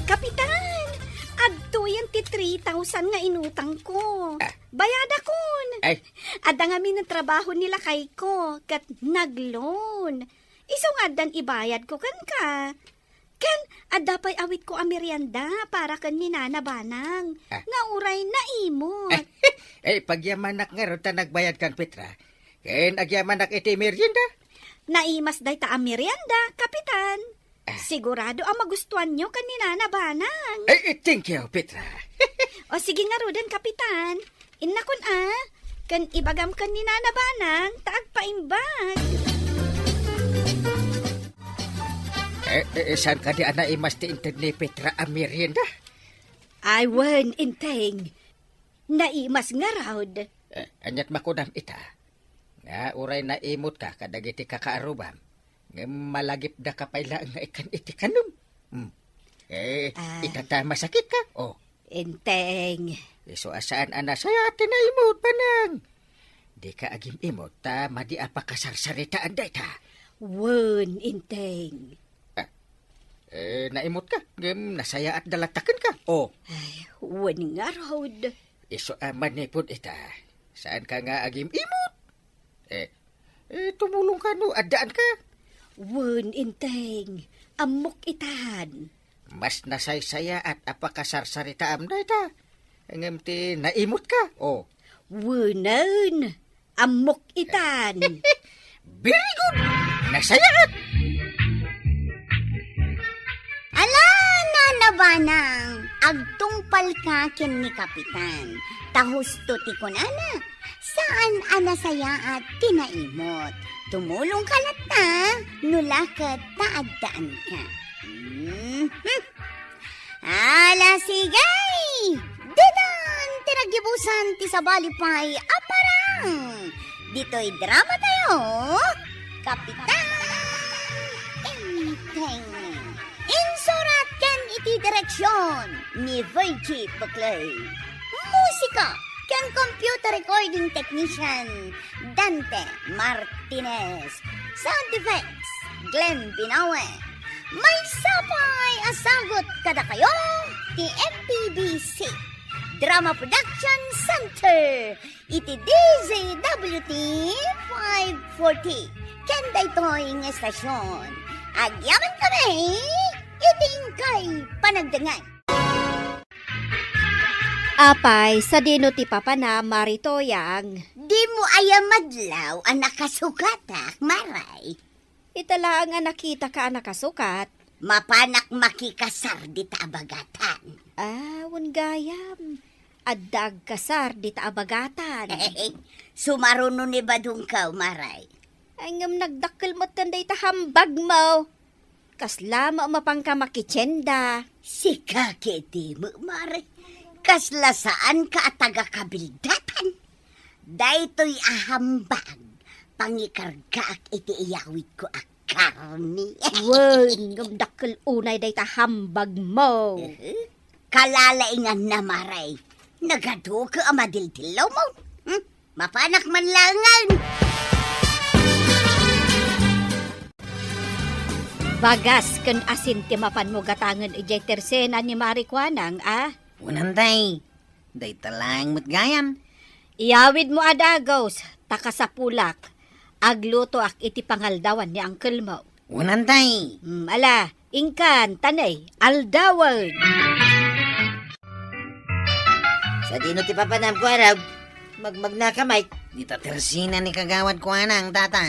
Kapitan! Adto yan ti 3,000 nga inutang ko. Bayad akon. Ay. Ada nga min ang trabaho nila kay ko, kat nagloan. Isong adan ibayad ko kan ka. Ken, ada pa'y awit ko ang merienda para kan ni Nana Banang. Nga uray na imot. Pagyamanak nga ron ta nagbayad kang Petra. Ken agyamanak iti merienda. Naimas day ta ang merienda, Kapitan. Sigurado ang magustuhan nyo kan ni Nana Banang. Thank you, Petra. O sige nga rodan, Kapitan. Inakon kan ibagam kan ni Nana Banang, taag paimbag. Saan ka di ana imas ti inted ni Petra ang merienda? Ay, wen, inteng. Naimas nga raud. Anyat makunam ita. Nga uray na imot ka kadagiti kakaarubam. Nga malagip da kapayla nga ikan iti kanum. Itata masakit ka? Oh. Inteng. So asaan ana saya atin na imot panang. Di ka agim imot ta madi apa kasarsaritaan da ita. Wen, inteng. Naimot ka. Nasaya at dalatakan ka. Oh. Ay, wen nga raud. Iso aman ni pud ita. Saan ka nga agim imot? Tumulong ka no. Adaan ka. Wen, inteng. Amok itan. Mas nasaysaya at apakasarsaritaam na ita. Ngam ti naimot ka. Oh. Wenan. Amok itan. Very good. Nasayaan. Ala, Nana Banang, agtungpal ka ken ni Kapitan. Tahusto ti kunana, saan anasaya at tinaimot. Tumulong ka lata, nulakat taagdaan ka. Ala, sigay! Didan, tinagibusan ti sabalipay aparang. Dito'y drama tayo, Kapitan Inteng. Insurat ken iti direksyon ni Virgie Buckley. Musika ken computer recording technician Dante Martinez. Sound effects Glenn Binawe. May sapay asagot kada kayo ti MPBC Drama Production Center iti DZWT 540 ken daytoy nga estasyon. Agyaman kami iting kay panagdangan. Apay, sa dino ti papa na maritoyang. Di mo ayam madlaw ang nakasukatak, maray. Itala nga nakita ka nakasukat. Mapanak makikasar di tabagatan. Wan gayam. Addag kasar di taabagatan. Sumaruno ni badung ka, maray. Ay ngam nagdakkel mo tanday tahambag mo. Kaslama mapangka makichenda. Si kakiti mo, maray. Kasla saan ka at taga-kabildatan? Daytoy ahambag. Pangikarga ak iti iyawid ko ak karni. Wan, ngam dakkel unay day tahambag mo. Kalalaingan na, maray. Nagado ka amadiltilaw mo. Mapanak man langan. Bagas ken asin ti mapan mo gatangan ijay tersena ni Marikwanang, Unantay. Day talang matgayam. Iyawid mo adagos, takasapulak. Agluto ak iti pangaldawan ni Uncle mo. Unantay. Ala, ingkan, tanay, aldawan. Sa dino ti papanam ko araw, magmagna kamay. Di ta tersina ni kagawad ko anang tata.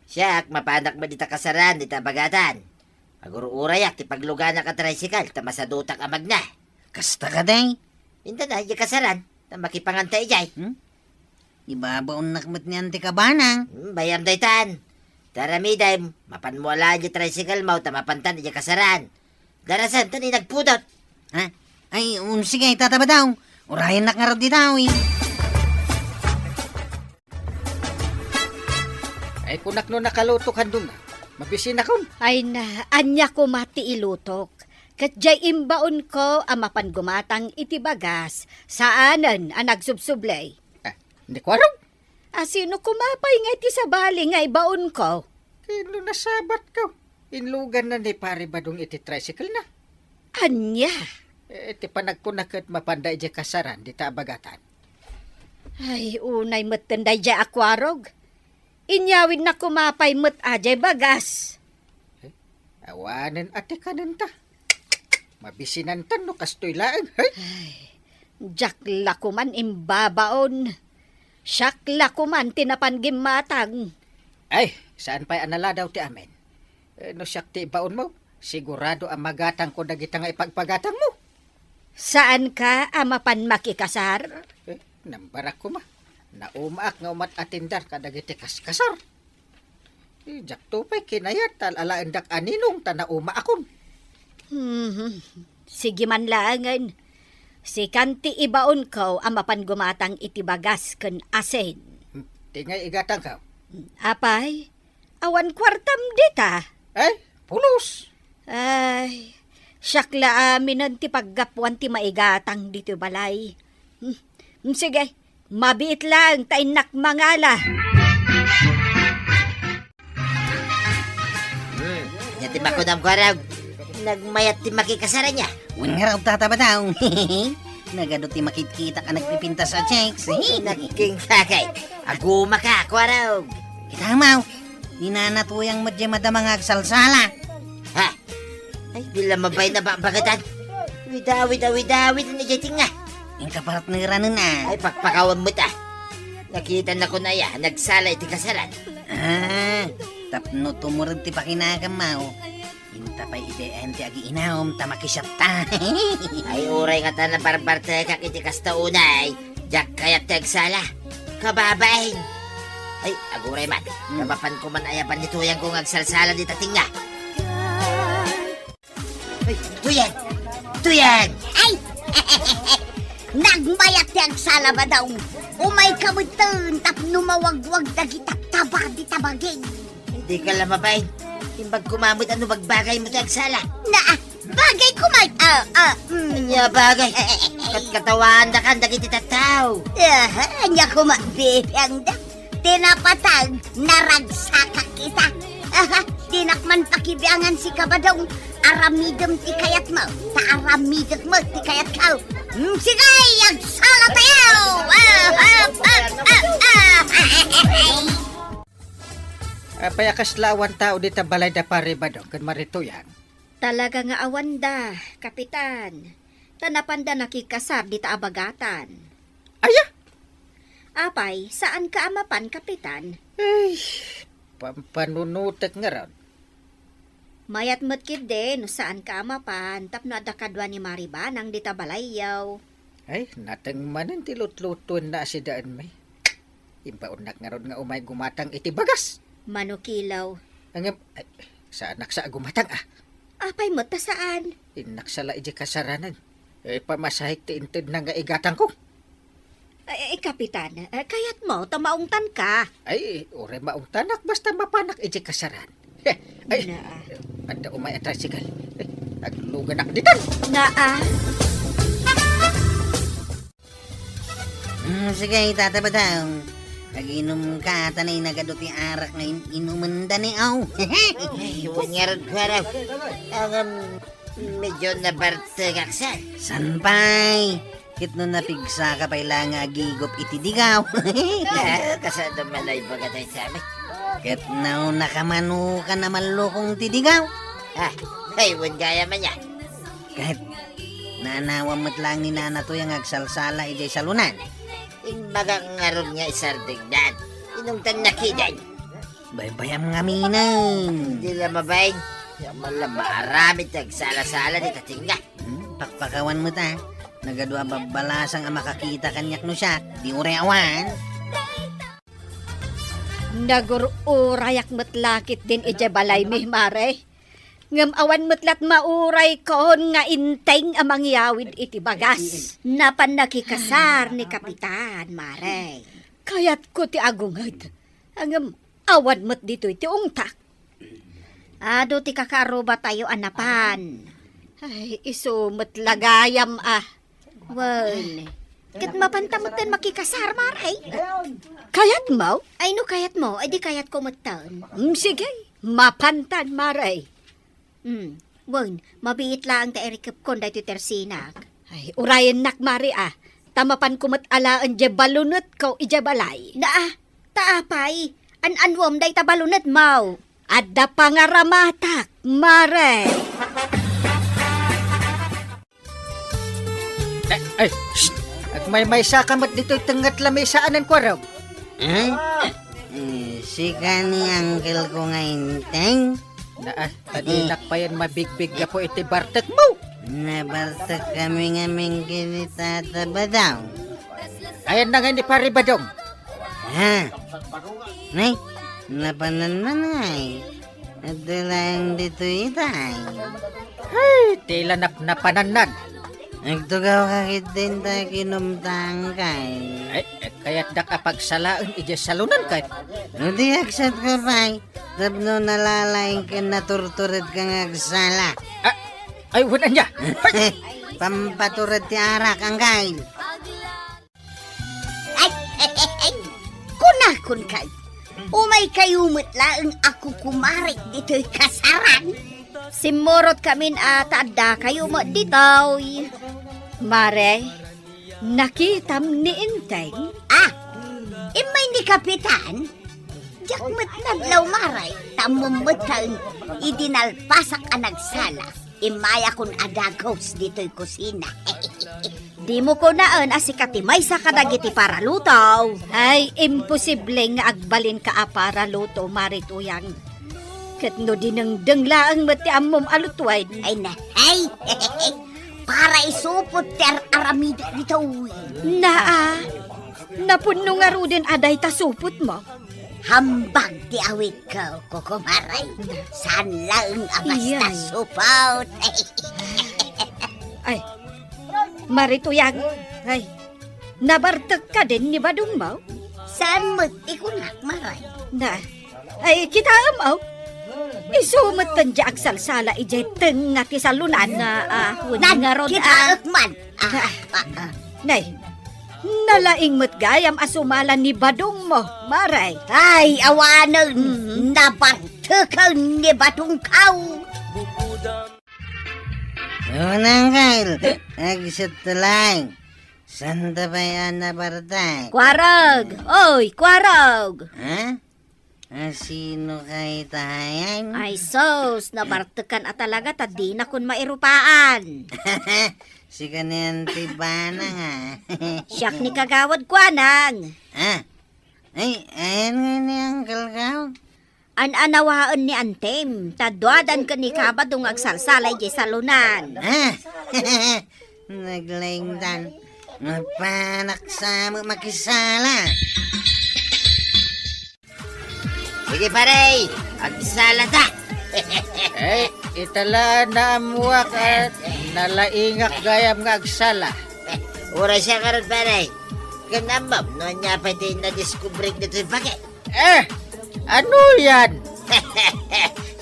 Siyak, mapanak ba di ta kasaran, di ta bagatan. Aguro-urayak, ti paglugan na ka tricycle, ta masadutak amag na. Kasta ka day. Inta na, di kasaran, ta makipangantay jay. Ibabaon nakmat niyan ti kabanang. Bayam daytan. Taramiday, mapanmuala di tricycle mo, ta mapantan di kasaran. Darasan, ta ni nagpudot. Ha? Ay, sige, tataba daw. Urayan nak nga raw di daw eh. Ay kunak no nakaluto kan dun na. Mabisin akon. Ay na, anya ko mati ilutok. Katjay imbaon ko amapan gumatang iti bagas. Saanan ang nagsubsublay. Hindi ko araw. Sino kumapay nga iti sa bali nga ibaon ko? Kilo na sabat ko. Inlugan na ni pare badong iti tricycle na. Anya? Iti panagpunakat mapanday di kasaran di tabagatan. Ay, unay matenday jay akwarog. Inyawin na kumapay mat ajay bagas. Awanan ate kanin ta. Mabisinan tan no kastoy laeng. Hey? Jakla kuman imbabaon. Syakla kuman tinapangimatang. Ay, saan pa'y anala daw ti amin? No siyak ti baon mo, sigurado ang magatang ko dagita nga ipagpagatang mo. Saan ka amapan makikasar? Nambarak ko ma. Naumaak nga umat atindar kadagiti kaskasar. Jak tupay kinayat tal alaendak aninong tanauma akon. Sige man laangan. Si kanti ibaon ko amapan gumatang iti bagas ken asin. Tingay igatang ka. Apay, awan kwartam dita. Ay, pulos. Ay, syakla aminan ti paggapuan ti maigatang dito balay. Sige, mabiit lang tainak mangala. Yan ti makunam ko araw. Nagmayat ti makikasara niya. Wan nga raw tataba daw. Nagado ti makikita ka nagpipinta sa checks. Nagking kakay. Aguma ka, ako araw. Itamaw. Ninanatuyang madya madamang agsalsala. Ha? Ay, bila mabay na bagatan. Widawid na jating nga. Yung kapartnera nun Ay, pakpakawan mo ta. Nakita na ko na ya, nagsala iti kasaran. Tapno tumurad ti pakinagamaw. Inta pa ideen ti agi inaom tamakisap ta. Ay, uray nga ta na barbarte kak iti kastaunay. Jak kayak tagsala. Kababain. Ay, aguray man. Kabapan ko man ayapan ni Tuyang kung agsalsala di tating nga. Ay, Tuyang! Ay! Nagmayat yang sala ba daw? Umay kamutan tap numawagwag dagita tabadi tabaging. Hindi ka lamabay. Timbag kumamit ano magbagay mo tagsala. Na, bagay kumay. Anya bagay. Katawan na ka dagiti tataw. Anya kumay. Ang da. Tinapatag, naragsaka kita. Dinakman pakibiangan si kabadong. Aramidem ti kayat mo. Ta aramidem mo ti kayat kau. Sigay, agsala tayo! Payakas lawan tao di tabalay da pare badong kan marituyan. Talaga nga awanda, kapitan. Tanapanda nakikasar di ta abagatan. Aya! Apay, saan ka amapan, Kapitan? Ay, pampanunutek nga ron. Mayat matkid din, saan ka amapan, tapno ada kadwa ni Maribanang di ta balayaw. Ay, natang manan tilot-lutuan na si daan may. Impaunak nga ron nga umay gumatang iti bagas. Manukilaw. Ang ay, sa anak sa gumatang Apay mo ta saan? Inaksala iji kasaranan. Pamasahik ti inted na nga igatang ko. Kapitan, kayat mo, tamaungtan ka. Ay, ore maong tanak basta mapanak iji kasaran. Ay, anda umay at tricycle. Agluganak ditan. Sige, Tata Badang. Nag-inom ka, tanay nagaduti arak na inuman dani aw. Ay, huwag nga ron ko araw. Medyo nabartagak sa. Sanpay, kit no napigsa ka pala nga gigop iti digaw. Kasado man ay bagatay sa amin. Kit no nakamano ka na malukong tidigaw. Ay, huwag gaya man yan. Kahit nanawamot lang ni Nana to yung agsalsala ijay salunan. Inbagang nga ron nga isardigdan. Inungtan na kiday. Baybayam nga minang. Hindi na mabayin. Yung malang maaramit nagsala-sala di tatingga. Pakpakawan mo ta. Nagadwa babalasang ang makakita kanyak no siya. Di ureawan. Nagururayak matlakit din ije balay mi, Mare. Ngam awan matlat mauray kon nga inteng amang yawid iti bagas. Napan nakikasar ni Kapitan, Mare. Kayat ko ti agungad. Angam awan mat dito iti ungtak. Ado ti kakaruba tayo anapan. Ay, iso matlagayam Wan, kat mapantamutan makikasar, Mare. Kayat mo? Ay no kayat mo, ay di kayat ko matan. Sige, mapantan, Mare. Wan, mabiit lang ta erikap kon dahito tersinak. Ay, urayan nak, Mare Tamapan kumat alaan je balunot ko ije balay. Taapay, an-anwam day tabalunat mau. Adda pangaramatak, Mare. Ay, shh! Agmay-may sakamat dito tengat lamay saanan ko raw. Sika ni uncle ko nga inteng. Tadinak pa yan mabigbig ka po iti bartek mo. Nabaltak kami nga mingkili Tata Badang. Ayan na nga ni Pari Badong. Nay, napanan man ngay. At lang dito itay. Ay, tila napananan. Nagtugaw kakit din tayo kinumtang kay. Ay, kaya't nakapagsalaan ije salunan kay. Hindi aksat ko pa'y. Tapno nalalaing ka naturturid kang agsala. Ay, wala niya. Pampaturid ti arak ang kain. Ay, kunakon kay. Umay kayumot lang ako kumarik dito'y kasaran. Simurot kamin adda kayo mo ditaw. Mare, nakitam ni inteng. Imay ni Kapitan. Jakmat naglaw maray. Tamumot kang idinalpasak ang nagsala. Imaya kong adagos dito'y kusina. Di mo ko naan asikatimay sa kadagiti para lutaw. Ay, imposible nga agbalin ka para luto, Mare tuyang. Kat no dinengdeng laang mati amom alutway. Ay na, ay, para isupot ter aramida dito. Napuno nga rudin aday tasupot mo. Hambag di awit ko, kukumaray. San lang abas Iyay. na supot. Ay, Mare tuyang. Ay, nabartag ka din ni Badong mo? San mo't ikunak maray? Ay, kita amaw. Isumat tan di agsalsala ijay nga ti salunan nga rod Kita Nay, nalaing mo't gayam asumalan ni Badong mo, Maray. Ay, awanan, nabartukaw ni Batungkaw. Unang kail, agsat lang. Santa ba yan na bartay? Kwarag! Oy, kwarag! Sino kay tayan? Ay sos, nabartekan at talaga ta di na kun mairupaan. Si kanyan ti banang ha. Siyak ni kagawad ko, anang. Ah, ay, ayan nga ni Uncle Gaw. An-anawaan ni Antem, tadwadan ka ni kabadong agsalsalay di salunan. Ah, naglaingdan. Mapanak sa mo makisala. Sige pare, agsala ta. Ay, itala na amuak at nalaingak gayam nga agsala. Ura siya karon pare. Kanambam, no niya pa din na-discover dito yung pake. Ano yan?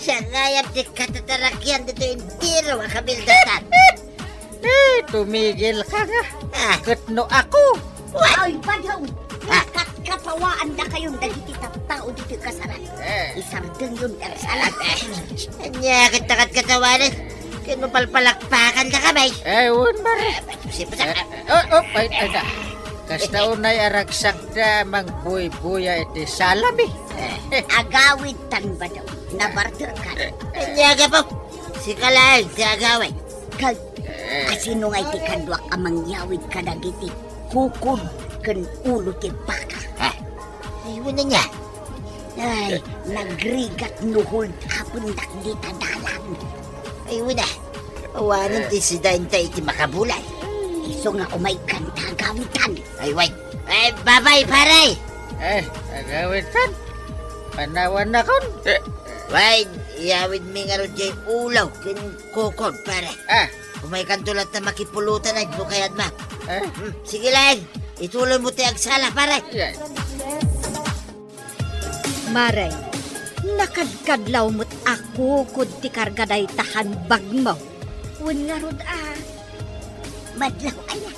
Siya ngayap di katatarakyan dito yung tiro ang kabildatan. Tumigil ka nga. Ah, Katno ako. Ay, Badaw! Katawaan na kayong dagiti tao dito kasaran. Isardeng yun ersalat. Anya katakat katawanan. Kinupalpalakpakan ka kamay. Ewan ba? Sipasak. Ay na. Kasta unay aragsak na mangbuy-buya iti salami. Agawid tan Badaw. Nabarter ka. Anya ka po. Si Kalayang, si Agaway. Kag, asino nga iti kadwak amang yawid ka dagiti. Hukod kan ulo ti baka. Ayun na niya. Ay, nagrigat nuhol hapon di tadalan. Ayun na. Awanan ti si Dainta iti makabulay. Iso nga umay kanta gawitan. Ay, wait. Ay, babay, pare. Agawin kan. Panawan na kon. Wait, iyawid mi nga ron dyan ulaw. Kinkukod, pare. Umay kantulat na makipulutan ay bukayad ma. Sige lang. Ituloy mo ti agsala, pare. Yan. Maray, nakadkadlaw mo't ako kud ti kargaday tahan bag mo. Wen nga rod Madlaw aya.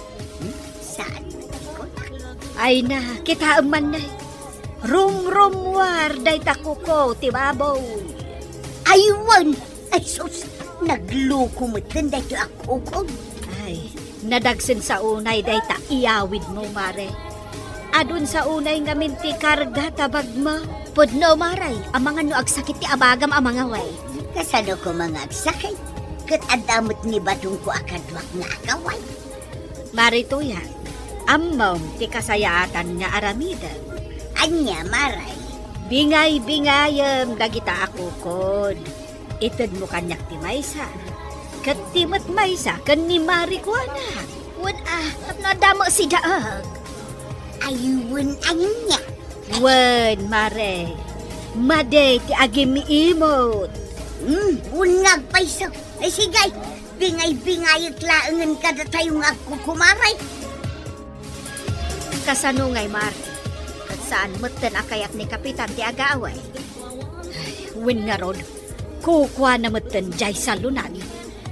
Saan ko na? Ay na, kita man na. Rum war day takuko ti babaw. Aywan! Ay sus! Nagluko mo din dito ako ko. Ay, nadagsin sa unay day ta iyawid mo, mare. Adun sa unay nga minti karga tabag mo. Pudno, maray, amangan no agsakit ti abagam amang away. Kasano ko mga agsakay? Kat adamot ni batong ko akadwak na akaway. Mari tuya, amaw ti kasayaatan nga aramidan. Anya maray. Bingay-bingayam dagita ako kod. Itad mo kanyak ti Maysa. Kat timat Maysa kan ni Mari ko anak. Wan nadamo si Daag. Aywan anya. Wan, Mare. Made ti agim imot. Unag paiso. Ay sigay. Bingay-bingayot laangan ka na tayong ako kumaray. Kasanungay, Mare. At saan matan akayat ni Kapitan ti agaaway. Wan nga rod. Kukwa na matan jay sa lunan.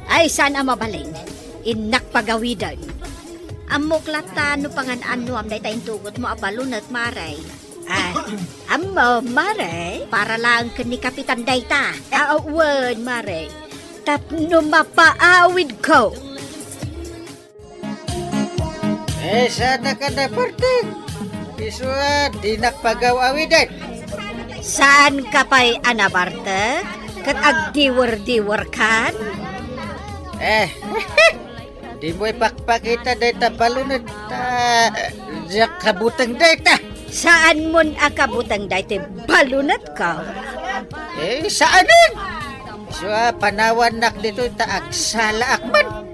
Ay sana mabalin. Inak pagawidan. Amok lata no pangan ano am day tayong tugot mo abalunat, Maray. Amo, Maray. Para lang ka ni Kapitan Dayta. Aawan, Maray. Tapno mapaawid ko. Sana ka na parte. Iswa, di nakpagaw-awidan. Saan ka pa'y anabarte? Kat agdiwer-diwer kan? Di mo ipakpakita data balunod. Diyak kabutang data. Saan mon akabutang dayte balunat ka? Saanin? So, panawan nak dito taag sala akman.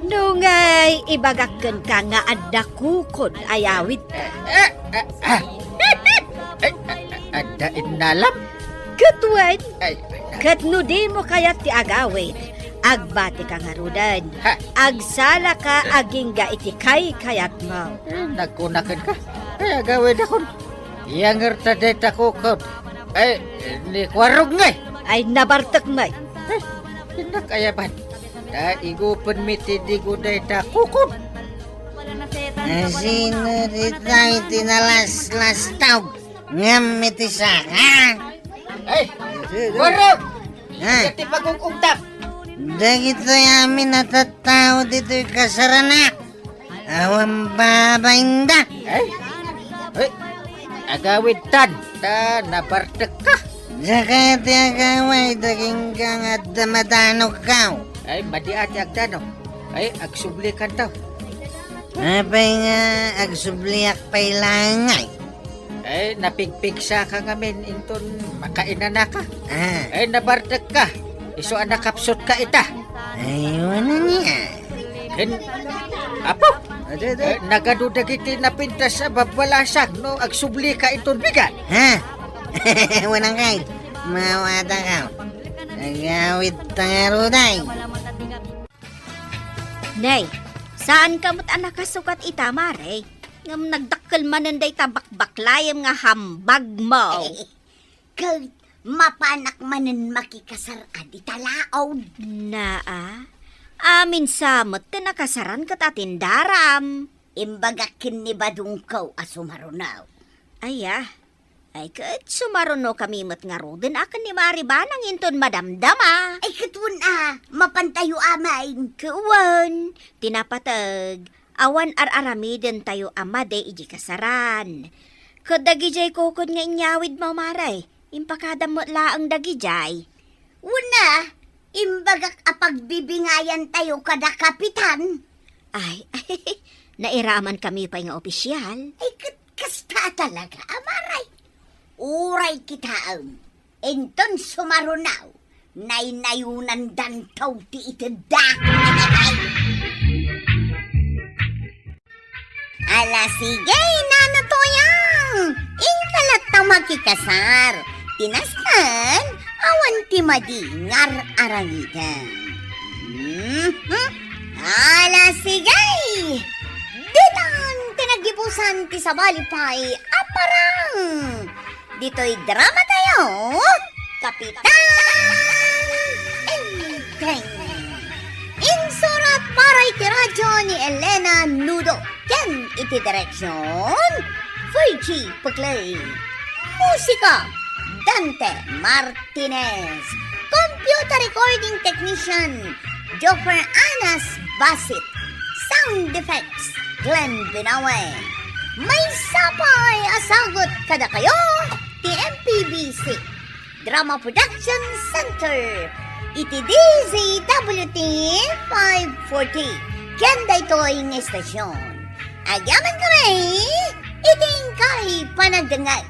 Nungay, ibagakan ka nga adakukod ayawid ka. Ada inalam? Katwan, kat no di mo kayat ti agawid. Agbati ka nga rudan. Agsala ka aging ga iti kayat mo. Nagkunakan ka. Ay, gawin akon. Yang erta data kukod. Ay, ni kwarog nga. Ay nabartak may. Pinakayaban. Igupon mitidigo data kukod. Sino dito itinalas-las tawag? Ngam itisa, ha? Ay, kwarog! Ha? Kati pagugugtap. Dagito yamin natatao dito yung kasarana. Awang babainda. Ay, agawid tan. Nabartak ka. Saka ti agaway, daging kang at damadanog ka. Ay, madiati agdano. Ay, agsublikan daw. Apay nga, agsubliak pa'y langay. Ay, napigpigsa ka ngamin inton makainan na ka. Ah, Ay, nabardag ka. Iso anak kapsot ka ita. ayun na niya. Apo, nagadudagiti na pintas sa babalasag no agsubli ka inton bigan. Ha? Wanang kahit, mawata ka. Nagawit tangaruday. Nay, saan kamot anak kasukat ita, Mare? Ngam nagdakkel mananday tabak-baklayam nga hambag mo. Kag mapanak manen makikasar adi talaod. Naa, amin samot tinakasaran kat atin daram. Imbagakin ni badung kaw asumarunaw. Ay kat sumaruno kami mat nga rodin akan ni Maribanang inton madamdama. Ay katun mapantayo amain. Kuwan, tinapatag, awan ar-aramiden tayo amade iji kasaran. Kadagi jay kukod nga inyawid mo, Maray. Impakadam mo laang dagi jay. Una, imbagak apagbibingayan tayo kada kapitan. Ay, nairaman kami pa nga opisyal. Ay kasta talaga, amaray. Uray kita enton sumarunaw. Naynayunan dantaw ti itedak. Ala sige, nanatoyang. Inkalat na makikasar. Tinaskan, awan ti madingar arangitan. Ala sige. Ditan tinagibusan ti sabalipay aparang. Dito'y drama tayo. Kapitan Enteng. Insurat para iti radyo ni Elena Nudo. Ken iti direksyon Fergie Puglay. Musika Dante Martinez. Computer recording technician Joffer Anas Basit. Sound effects Glenn Binawe. May sapay asagot kada kayo ti MPBC Drama Production Center iti DZWT 540 kenda ito'y ng estasyon. Agyaman kami iting kay panagdangay.